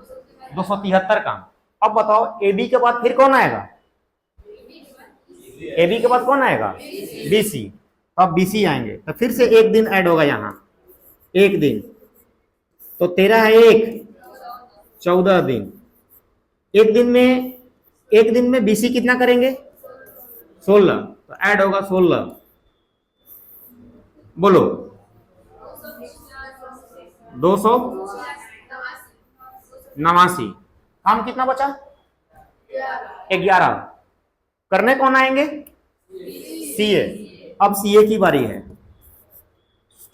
273 काम। अब बताओ, ए बी के बाद फिर कौन आएगा? ए बी के बाद कौन आएगा? B C. अब बी सी आएंगे तो फिर से एक दिन ऐड होगा यहां, एक दिन। तो 13 है 1, 14 दिन। एक दिन में बीसी कितना करेंगे? 16। तो ऐड होगा 16। बोलो, 289। काम कितना बचा? 11। करने कौन आएंगे? सीए। अब सीए की बारी है।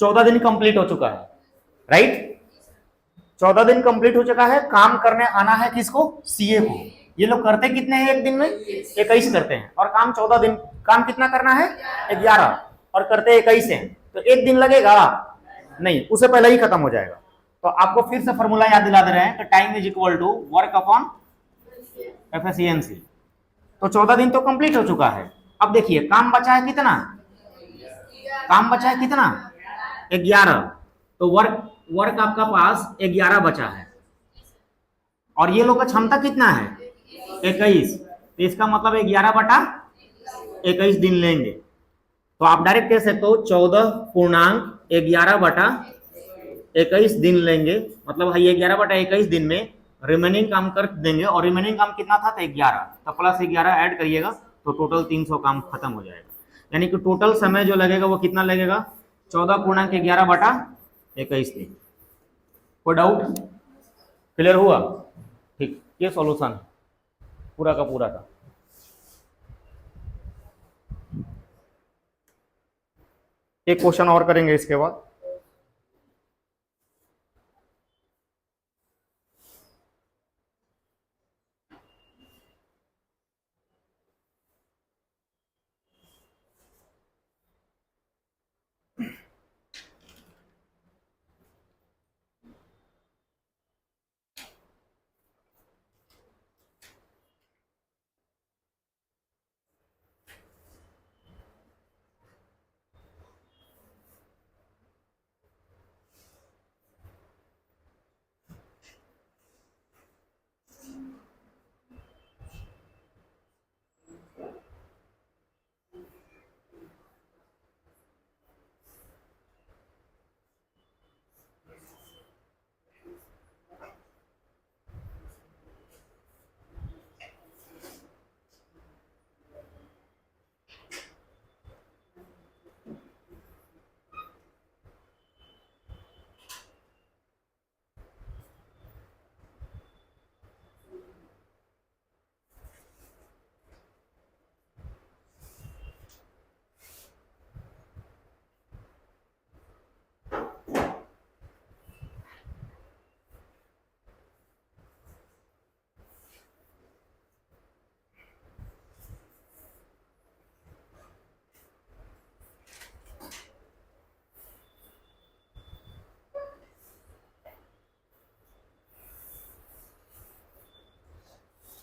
14 दिन कंप्लीट हो चुका है, राइट? 14 दिन कंप्लीट हो चुका है, काम करने आना है किसको? सीए को। ये लोग करते कितने हैं एक दिन में? 21 करते हैं। और काम 14 दिन, काम कितना करना है? 11, और करते 21 हैं, तो एक दिन लगेगा नहीं, उससे पहले ही खत्म हो जाएगा। तो आपको फिर से फॉर्मूला याद दिला दे रहे हैं कि time is equal to work upon efficiency. तो 14 दिन तो कंप्लीट हो चुका है। अब देखिए काम बचा है कितना? काम बचा है कितना? 11। तो वर्क आपका पास 11 बचा है, और ये लोग का क्षमता कितना है? 21। तो इसका मतलब 11/21 दिन लेंगे। तो आप डायरेक्ट कह सकते हो 14.11/21 दिन लेंगे। मतलब 11/21 दिन में रिमेनिंग काम कर देंगे, और रिमेनिंग काम कितना था? तो 11, तो प्लस 11 ऐड करिएगा तो टोटल 300 काम खत्म हो जाएगा। यानी कि टोटल समय जो लगेगा वो कितना लगेगा? 14.11/21 दिन। कोई डाउट? क्लियर हुआ? ठीक, ये सॉल्यूशन पूरा का पूरा का। एक क्वेश्चन और करेंगे इसके बाद।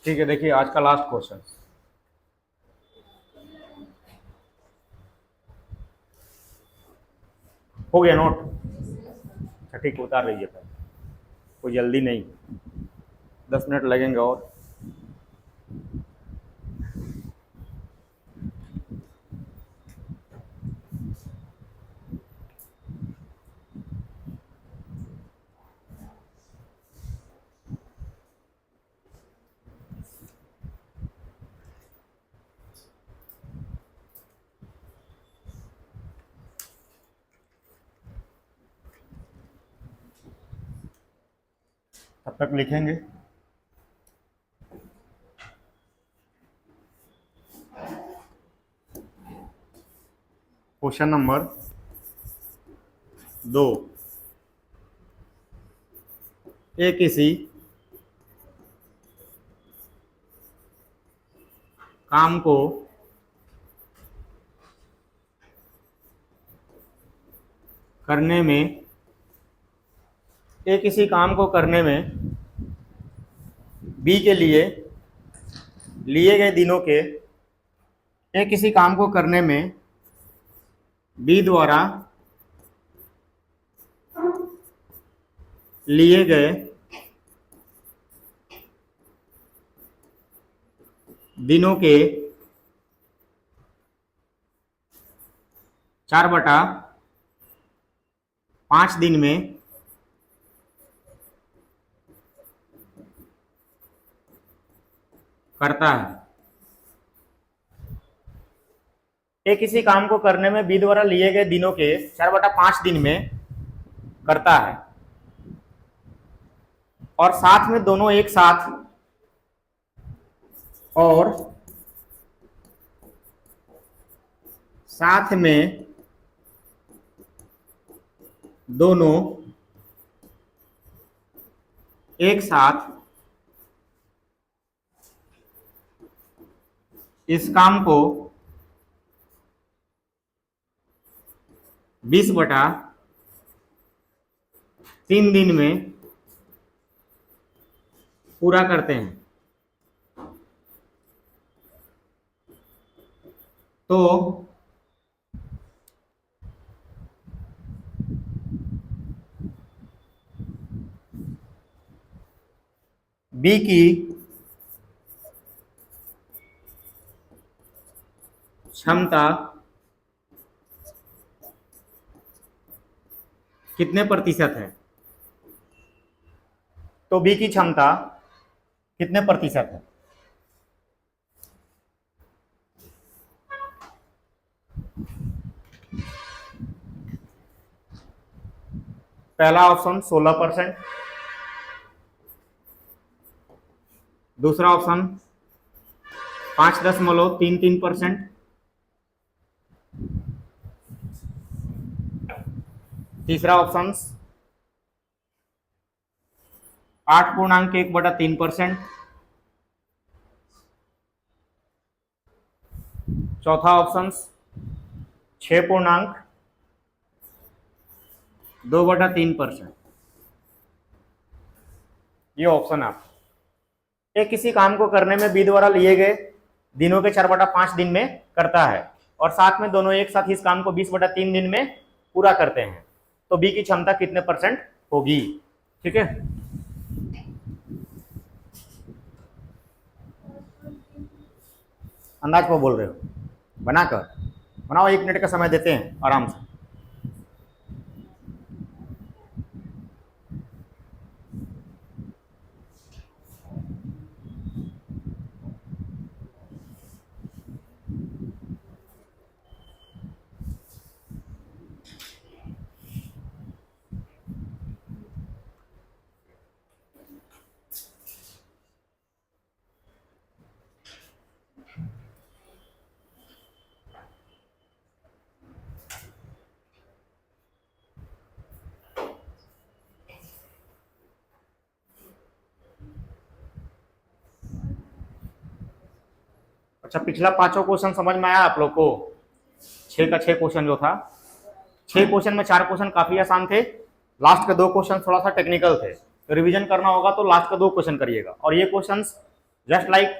ठीक है, देखिए आज का लास्ट क्वेश्चन। हो गया नोट? अच्छा ठीक है, उतार लीजिए पहले, कोई जल्दी नहीं, 10 मिनट लगेंगे और। तब तक लिखेंगे। क्वेश्चन नंबर 2, ए किसी काम को करने में, ए किसी काम को करने में बी के लिए गए दिनों के, ए किसी काम को करने में बी द्वारा लिए गए दिनों के 4/5 दिन में करता है। ए किसी काम को करने में बी द्वारा लिए गए दिनों के 4/5 दिन में करता है, और साथ में दोनों एक साथ, और साथ में दोनों एक साथ इस काम को 20/3 दिन में पूरा करते हैं। तो बी की क्षमता कितने प्रतिशत है? तो बी की क्षमता कितने प्रतिशत है? पहला ऑप्शन 16%, दूसरा ऑप्शन 5.33%, तीसरा ऑप्शन 8.1/3%, चौथा ऑप्शन 6.2/3%। ये ऑप्शन आप एक किसी काम को करने में बी द्वारा लिए गए दिनों के 4/5 दिन में करता है, और साथ में दोनों एक साथ इस काम को 20/3 दिन में पूरा करते हैं। तो बी की क्षमता कितने % होगी? ठीक है, अंदाज को बोल रहे हो, बनाओ, 1 मिनट का समय देते हैं आराम से। अच्छा, पिछला 5 क्वेश्चन समझ में आया आप लोग को? 6 का 6 क्वेश्चन जो था, 6 क्वेश्चन में 4 क्वेश्चन काफी आसान थे, लास्ट के 2 क्वेश्चन थोड़ा सा टेक्निकल थे। तो रिवीजन करना होगा तो लास्ट का 2 क्वेश्चन करिएगा, और ये क्वेश्चन जस्ट लाइक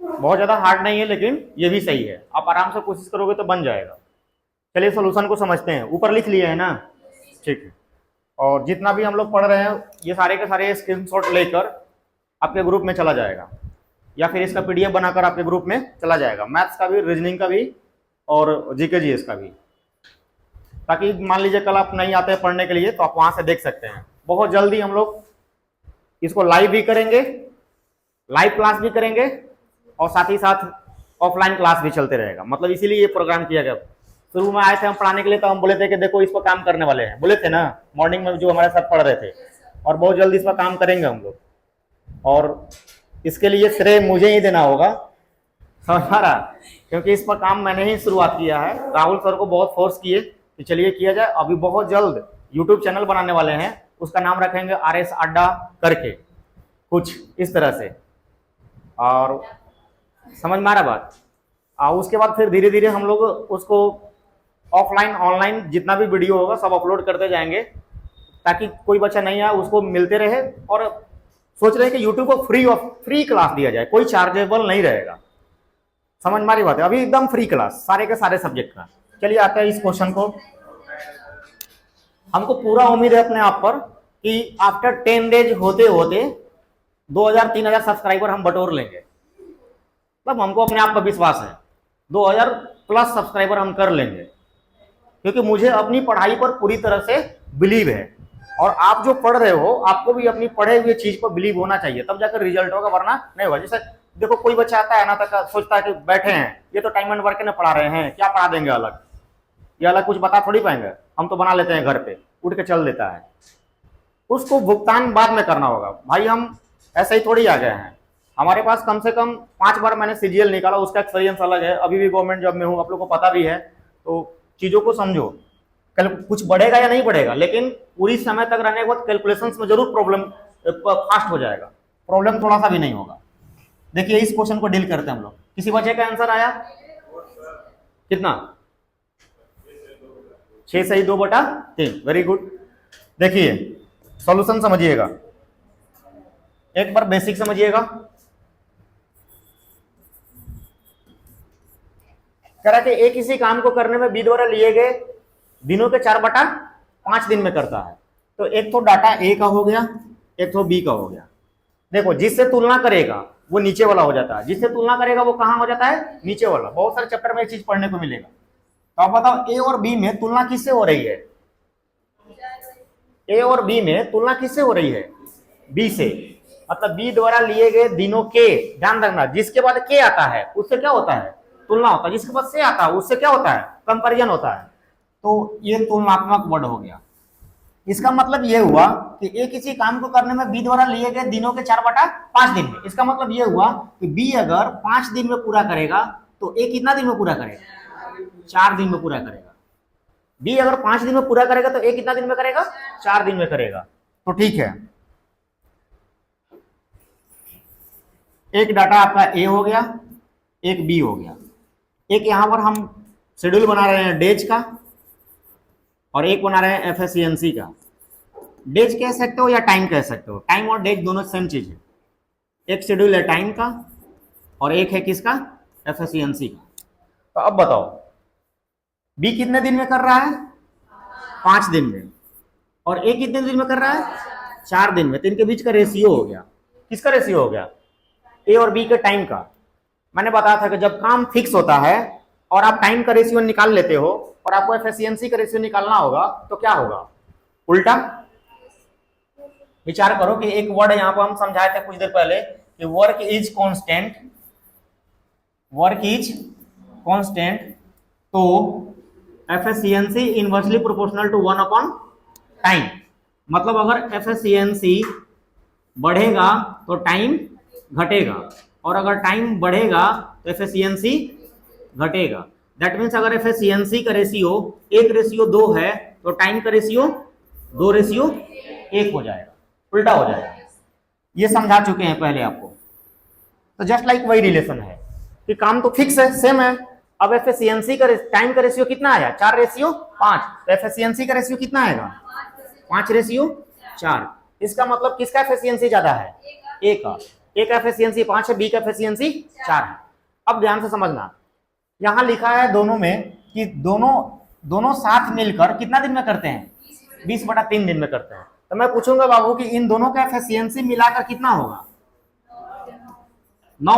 बहुत ज़्यादा हार्ड नहीं है, लेकिन ये भी सही है, आप आराम से कोशिश करोगे तो बन जाएगा। चलिए सॉल्यूशन को समझते हैं। ऊपर लिख लिए है ना, ठीक है। और जितना भी हम लोग पढ़ रहे हैं ये सारे के सारे स्क्रीनशॉट लेकर आपके ग्रुप में चला जाएगा, या फिर इसका पीडीएफ बनाकर आपके ग्रुप में चला जाएगा, मैथ्स का भी, रीजनिंग का भी और जीके जीएस का भी, ताकि मान लीजिए कल आप नहीं आते हैं पढ़ने के लिए तो आप वहां से देख सकते हैं। बहुत जल्दी हम लोग इसको लाइव भी करेंगे, लाइव क्लास भी करेंगे, और साथ ही साथ ऑफलाइन क्लास भी चलते रहेगा। मतलब इसीलिए ये प्रोग्राम किया गया। शुरू में आए थे हम पढ़ाने के लिए तो हम बोले थे कि देखो इस पर काम करने वाले हैं, बोले थे ना मॉर्निंग में जो हमारे साथ पढ़ रहे थे, और बहुत जल्दी इस पर काम करेंगे हम लोग। और इसके लिए श्रेय मुझे ही देना होगा, समझ रहा, क्योंकि इस पर काम मैंने ही शुरुआत किया है। राहुल सर को बहुत फोर्स किए कि चलिए किया जाए। अभी बहुत जल्द यूट्यूब चैनल बनाने वाले हैं, उसका नाम रखेंगे RS अड्डा करके, कुछ इस तरह से। और समझ में आ रहा बात। उसके बाद फिर धीरे धीरे हम लोग उसको ऑफलाइन ऑनलाइन जितना भी वीडियो होगा सब अपलोड करते जाएंगे, ताकि कोई बच्चा नहीं आए उसको मिलते रहे। और सोच रहे हैं कि यूट्यूब को फ्री क्लास दिया जाए, कोई चार्जेबल नहीं रहेगा। समझ में आ रही बात है, अभी एकदम फ्री क्लास सारे के सारे सब्जेक्ट का। चलिए आते हैं इस क्वेश्चन को। हमको पूरा उम्मीद है अपने आप पर कि आफ्टर 10 डेज होते होते 2000-3000 सब्सक्राइबर हम बटोर लेंगे। मतलब हमको अपने आप पर विश्वास है 2000 प्लस सब्सक्राइबर हम कर लेंगे, क्योंकि मुझे अपनी पढ़ाई पर पूरी तरह से बिलीव है। और आप जो पढ़ रहे हो आपको भी अपनी पढ़े हुए चीज पर बिलीव होना चाहिए, तब जाकर रिजल्ट होगा, वरना नहीं होगा। जैसे देखो कोई बच्चा आता है ना, तक सोचता है कि बैठे हैं ये तो टाइम एंड वर्क ने पढ़ा रहे हैं, क्या पढ़ा देंगे अलग, ये अलग कुछ बता थोड़ी पाएंगे, हम तो बना लेते हैं घर पे, उठ के चल देता है। उसको भुगतान बाद में करना होगा। भाई हम ऐसे ही थोड़ी आ गए हैं, हमारे पास कम से कम 5 बार मैंने CGL निकाला, उसका एक्सपीरियंस अलग है। अभी भी गवर्नमेंट जॉब में हूँ, आप लोग को पता भी है। तो चीज़ों को समझो, कल कुछ बढ़ेगा या नहीं बढ़ेगा, लेकिन पूरी समय तक रहने के बाद कैलकुलेशंस में जरूर प्रॉब्लम फास्ट हो जाएगा, प्रॉब्लम थोड़ा सा भी नहीं होगा। देखिए इस क्वेश्चन को डील करते हैं हम लोग। किसी बच्चे का आंसर आया कितना? 6 सही 2/3। Very good. देखिए सॉल्यूशन समझिएगा, एक बार बेसिक समझिएगा। कह रहा कि एक किसी काम को करने में बी द्वारा लिए गए दिनों के 4/5 दिन में करता है। तो एक तो डाटा ए का हो गया, एक तो बी का हो गया। देखो जिससे तुलना करेगा वो नीचे वाला हो जाता है, जिससे तुलना करेगा वो कहां हो जाता है? नीचे वाला। बहुत सारे चैप्टर में एक चीज पढ़ने को मिलेगा। तो आप बताओ ए और बी में तुलना किससे हो रही है? ए और बी में तुलना किससे हो रही है? बी से। मतलब बी द्वारा लिए गए दिनों के, ध्यान रखना, जिसके बाद के आता है उससे क्या होता है? तुलना होता है। जिसके बाद से आता है उससे क्या होता है? कंपैरिजन होता है। तो ये तुलनात्मक वर्ड हो गया। इसका मतलब ये हुआ कि ए किसी काम को करने में बी द्वारा लिए गए दिनों के 4/5 दिन में। इसका मतलब ये हुआ कि बी अगर 5 दिन में पूरा करेगा तो ए कितना दिन में पूरा करेगा? 4 दिन में पूरा करेगा। बी अगर 5 दिन में पूरा करेगा तो ए कितना दिन में करेगा? 4 दिन में करेगा। तो ठीक है, एक डाटा आपका ए हो गया, एक बी हो गया। एक यहां पर हम शेड्यूल बना रहे हैं डेज का, और एक बना रहे हैं एफिशिएंसी का। डेज कह सकते हो या टाइम कह सकते हो, टाइम और डेज दोनों सेम चीज है। एक शेड्यूल है टाइम का और एक है किसका? एफिशिएंसी का। तो अब बताओ बी कितने दिन में कर रहा है? 5 दिन में। और ए कितने दिन में कर रहा है? 4 दिन में। तो इनके बीच का रेशियो हो गया। किसका रेशियो हो गया? ए और बी के टाइम का। मैंने बताया था कि जब काम फिक्स होता है और आप टाइम का रेशियो निकाल लेते हो और आपको एफिशिएंसी का रेशियो निकालना होगा तो क्या होगा? उल्टा। विचार करो कि एक वर्ड यहां पर हम समझाए थे कुछ देर पहले कि work is constant, work is constant, तो एफिशिएंसी इनवर्सली प्रोपोर्शनल टू 1/टाइम। मतलब अगर एफिशिएंसी बढ़ेगा तो टाइम घटेगा, और अगर टाइम बढ़ेगा तो एफिशिएंसी घटेगा। दैट मीन्स अगर एफिशिएंसी का रेशियो 1:2 है तो टाइम का रेशियो 2:1 हो जाएगा, उल्टा हो जाएगा। ये समझा चुके हैं पहले आपको। तो जस्ट लाइक वही रिलेशन है कि काम तो फिक्स है, सेम है। अब एफिशिएंसी का टाइम का रेशियो कितना आया? 4:5। तो एफिशिएंसी का रेशियो कितना आएगा? 5:4। इसका मतलब किसका एफिशिएंसी ज्यादा है? ए का। ए का एफिशिएंसी 5 है, बी का एफिशिएंसी 4 है। अब ध्यान से समझना, यहां लिखा है दोनों में कि दोनों साथ मिलकर कितना दिन में करते हैं, 20/3 दिन में करते हैं। तो मैं पूछूंगा बाबू कि इन दोनों का एफिशिएंसी मिलाकर कितना होगा, 9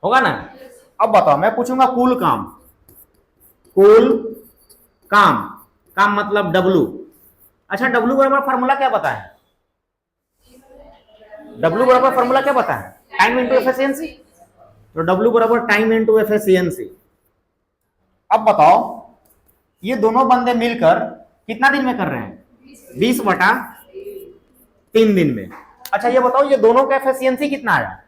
होगा ना। अब बताओ, मैं पूछूंगा कुल काम मतलब W। अच्छा, W बराबर फॉर्मूला क्या पता है, W बराबर फॉर्मूला क्या पता है, टाइम इंटू एफिशिएंसी। तो W बराबर टाइम इंटू एफिशिएंसी। अब बताओ, ये दोनों बंदे मिलकर कितना दिन में कर रहे हैं, 20/3 दिन में। अच्छा ये बताओ, ये दोनों का एफिशिएंसी कितना आया,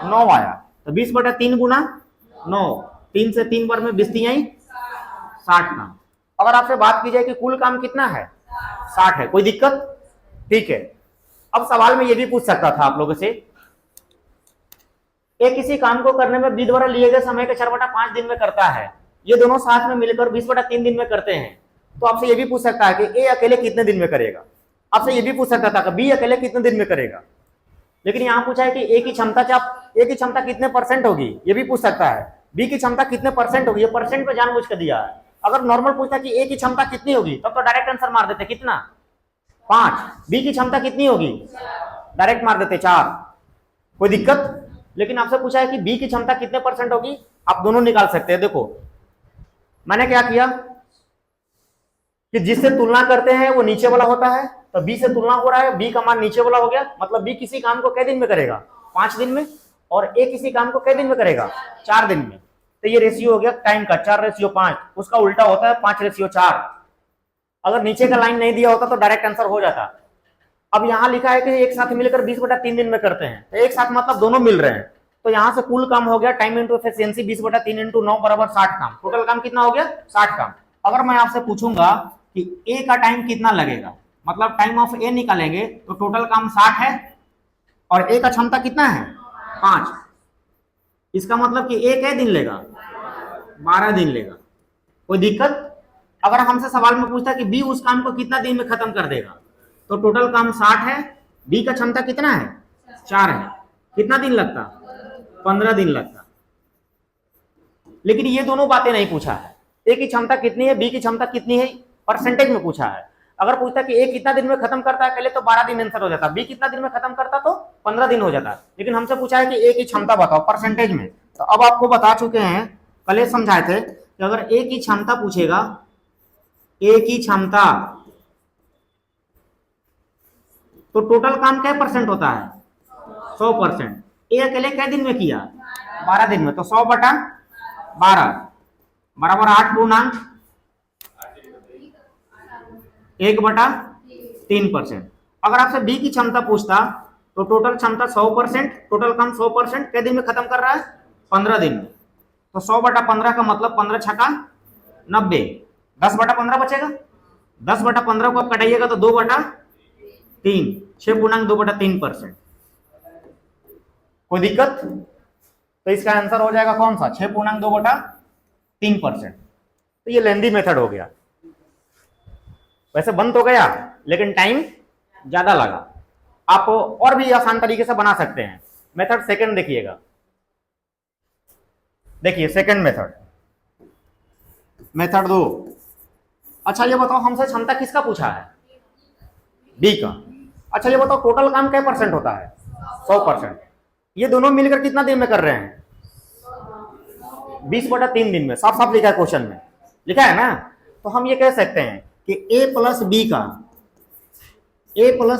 9 आया। तो 20/3 गुना 9, 3 से 3 बार में 20 आई 60 काम। अगर आपसे बात की जाए कि कुल काम कितना है, 60 है, कोई दिक्कत, ठीक है। अब सवाल में ये भी पूछ सकता था आप लोगों से, एक किसी काम को करने में बी द्वारा लिए गए समय के 4/5 दिन में करता है, ये दोनों साथ में मिलकर 20/3 दिन में करते हैं। तो आपसे ये भी पूछ सकता है कि ए अकेले कितने दिन में करेगा, आपसे ये भी पूछ सकता था कि बी अकेले कितने दिन में करेगा। लेकिन यहां पूछा है कि ए की क्षमता कितने परसेंट होगी, ये भी पूछ सकता है। बी की क्षमता कितने परसेंट होगी, ये परसेंट पे जानबूझ कर दिया है। अगर नॉर्मल पूछता कि ए की क्षमता कितनी होगी, तब तो डायरेक्ट आंसर मार देते, कितना, 5। बी की क्षमता कितनी होगी, डायरेक्ट मार देते 4, कोई दिक्कत। लेकिन आपसे पूछा है कि बी की क्षमता कितने परसेंट होगी, आप दोनों निकाल सकते हैं। देखो मैंने क्या किया कि जिससे तुलना करते हैं वो नीचे वाला होता है, तो बी से तुलना हो रहा है, बी का मान नीचे वाला हो गया, मतलब बी किसी काम को कितने दिन में करेगा, 5 दिन में, और ए किसी काम को कितने दिन में करेगा, 4 दिन में। तो ये रेशियो हो गया टाइम का 4:5, उसका उल्टा होता है 5:4। अगर नीचे का लाइन नहीं दिया होता तो डायरेक्ट आंसर हो जाता। अब यहाँ लिखा है कि एक साथ मिलकर 20/3 दिन में करते हैं, तो एक साथ मतलब दोनों मिल रहे हैं। तो यहां से कुल काम हो गया टाइम इंटू एफिशिएंसी 20/3 इंटू 9 बराबर 60 काम। टोटल काम कितना हो गया, 60 काम। अगर मैं आपसे पूछूंगा कि ए का टाइम कितना लगेगा, मतलब टाइम ऑफ ए निकालेंगे, तो टोटल काम 60 है और ए का क्षमता कितना है, 5। इसका मतलब कि ए क्या दिन लेगा, 12 दिन लेगा, कोई दिक्कत। अगर हमसे सवाल में पूछता कि बी उस काम को कितना दिन में खत्म कर देगा, तो टोटल काम 60 है, बी का क्षमता कितना है, 4 है, कितना दिन लगता, 15 दिन लगता। लेकिन ये दोनों बातें नहीं पूछा है, ए की क्षमता कितनी है, बी की क्षमता कितनी है, परसेंटेज में पूछा है। अगर पूछता कि ए कितना दिन में खत्म करता है पहले, तो 12 दिन आंसर हो जाता, बी कितना दिन में खत्म करता तो 15 दिन हो जाता। लेकिन हमसे पूछा है कि ए की क्षमता बताओ परसेंटेज में। तो अब आपको बता चुके हैं, कल समझाए थे कि अगर ए की क्षमता पूछेगा, ए की क्षमता, तो टोटल काम क्या परसेंट होता है, 100%। ए अकेले क्या दिन में किया, 12 दिन में, तो 100/12 बराबर 8x1/3%। अगर आपसे बी की क्षमता पूछता, तो टोटल क्षमता 100%, टोटल काम 100% क्या दिन में खत्म कर रहा है, 15 दिन में। तो 100/15 का मतलब 15 छक्का 90, 10/15 बचेगा, 10/15 को आप कटाइएगा तो 2/3, 6.2/3%। कोई दिक्कत। तो इसका आंसर हो जाएगा कौन सा, 6.2/3%। तो ये लेंदी मेथड हो गया, वैसे बन तो गया लेकिन टाइम ज्यादा लगा। आप और भी आसान तरीके से बना सकते हैं। मेथड सेकंड देखिएगा, देखिए सेकंड मेथड 2। अच्छा ये बताओ, हमसे क्षमता किसका पूछा है, बी का। अच्छा ये बताओ, टोटल काम क्या परसेंट होता है, 100%। ये दोनों मिलकर कितना दिन में कर रहे हैं, 20/3 दिन में। साफ साफ लिखा है क्वेश्चन में, लिखा है ना। तो हम ये कह सकते हैं कि ए प्लस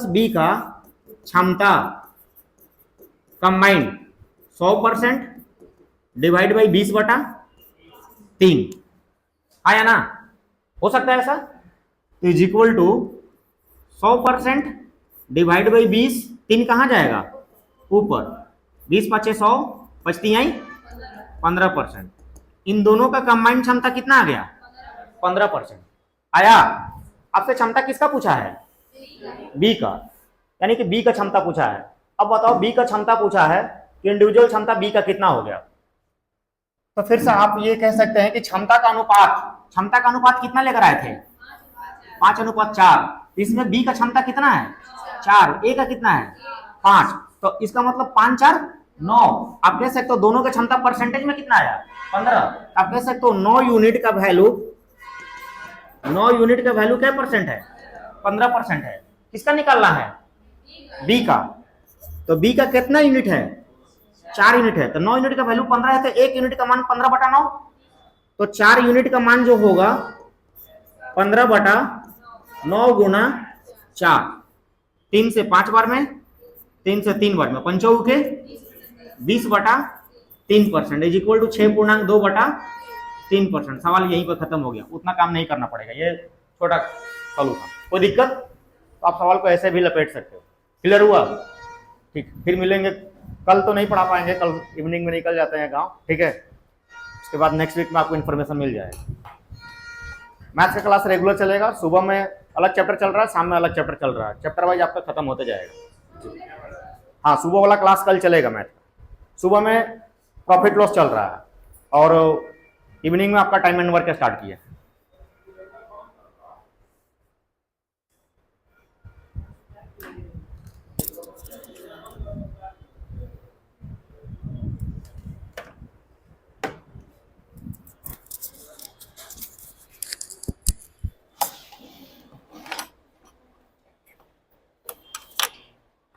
बी का क्षमता कंबाइंड 100% डिवाइड बाई 20/3 आया ना, हो सकता है ऐसा। तो is equal to 100% divide by 20, 3 कहां जाएगा ऊपर, 20×5 = 100, बचती आई 15%। इन दोनों का कंबाइंड क्षमता कितना आ गया, 15% आया। आपसे क्षमता किसका पूछा है, बी का, यानी कि बी का क्षमता पूछा है। अब बताओ बी का क्षमता पूछा है कि इंडिविजुअल क्षमता बी का कितना हो गया। तो फिर से आप ये कह सकते हैं कि क्षमता का अनुपात कितना लेकर आए थे, 5:4। इसमें बी का क्षमता कितना है, 4, ए का कितना है, 5। तो इसका मतलब 5 4 9। आप कह सकते हो दोनों का क्षमता परसेंटेज में कितना आया 15। आप कह सकते हो 9 यूनिट का वैल्यू, 9 यूनिट का वैल्यू क्या परसेंट है 15% है। किसका निकालना है बी का। तो बी का कितना यूनिट है 4 यूनिट है। तो 9 यूनिट का वैल्यू 15 है, तो 1 यूनिट का मान 15/9। तो 4 यूनिट का मान जो होगा 15/9 गुना 4। 3 से 5 बार में, 3 से 3 बार में, 5 के 20/3% इज इक्वल टू 6.2/3%। सवाल यहीं पर खत्म हो गया, उतना काम नहीं करना पड़ेगा, ये छोटा सॉल्व था। कोई दिक्कत तो आप सवाल को ऐसे भी लपेट सकते हो। क्लियर हुआ? ठीक, फिर मिलेंगे। कल तो नहीं पढ़ा पाएंगे, कल इवनिंग में निकल जाते हैं गांव, ठीक है। उसके बाद नेक्स्ट वीक में आपको इन्फॉर्मेशन मिल जाएगा। मैथ्स का क्लास रेगुलर चलेगा। सुबह में अलग चैप्टर चल रहा है, शाम में अलग चैप्टर चल रहा है, चैप्टर वाइज आपका खत्म होते जाएगा। हाँ, सुबह वाला क्लास कल चलेगा मैथ का। सुबह में प्रॉफिट लॉस चल रहा है और इवनिंग में आपका टाइम एंड वर्क स्टार्ट किया।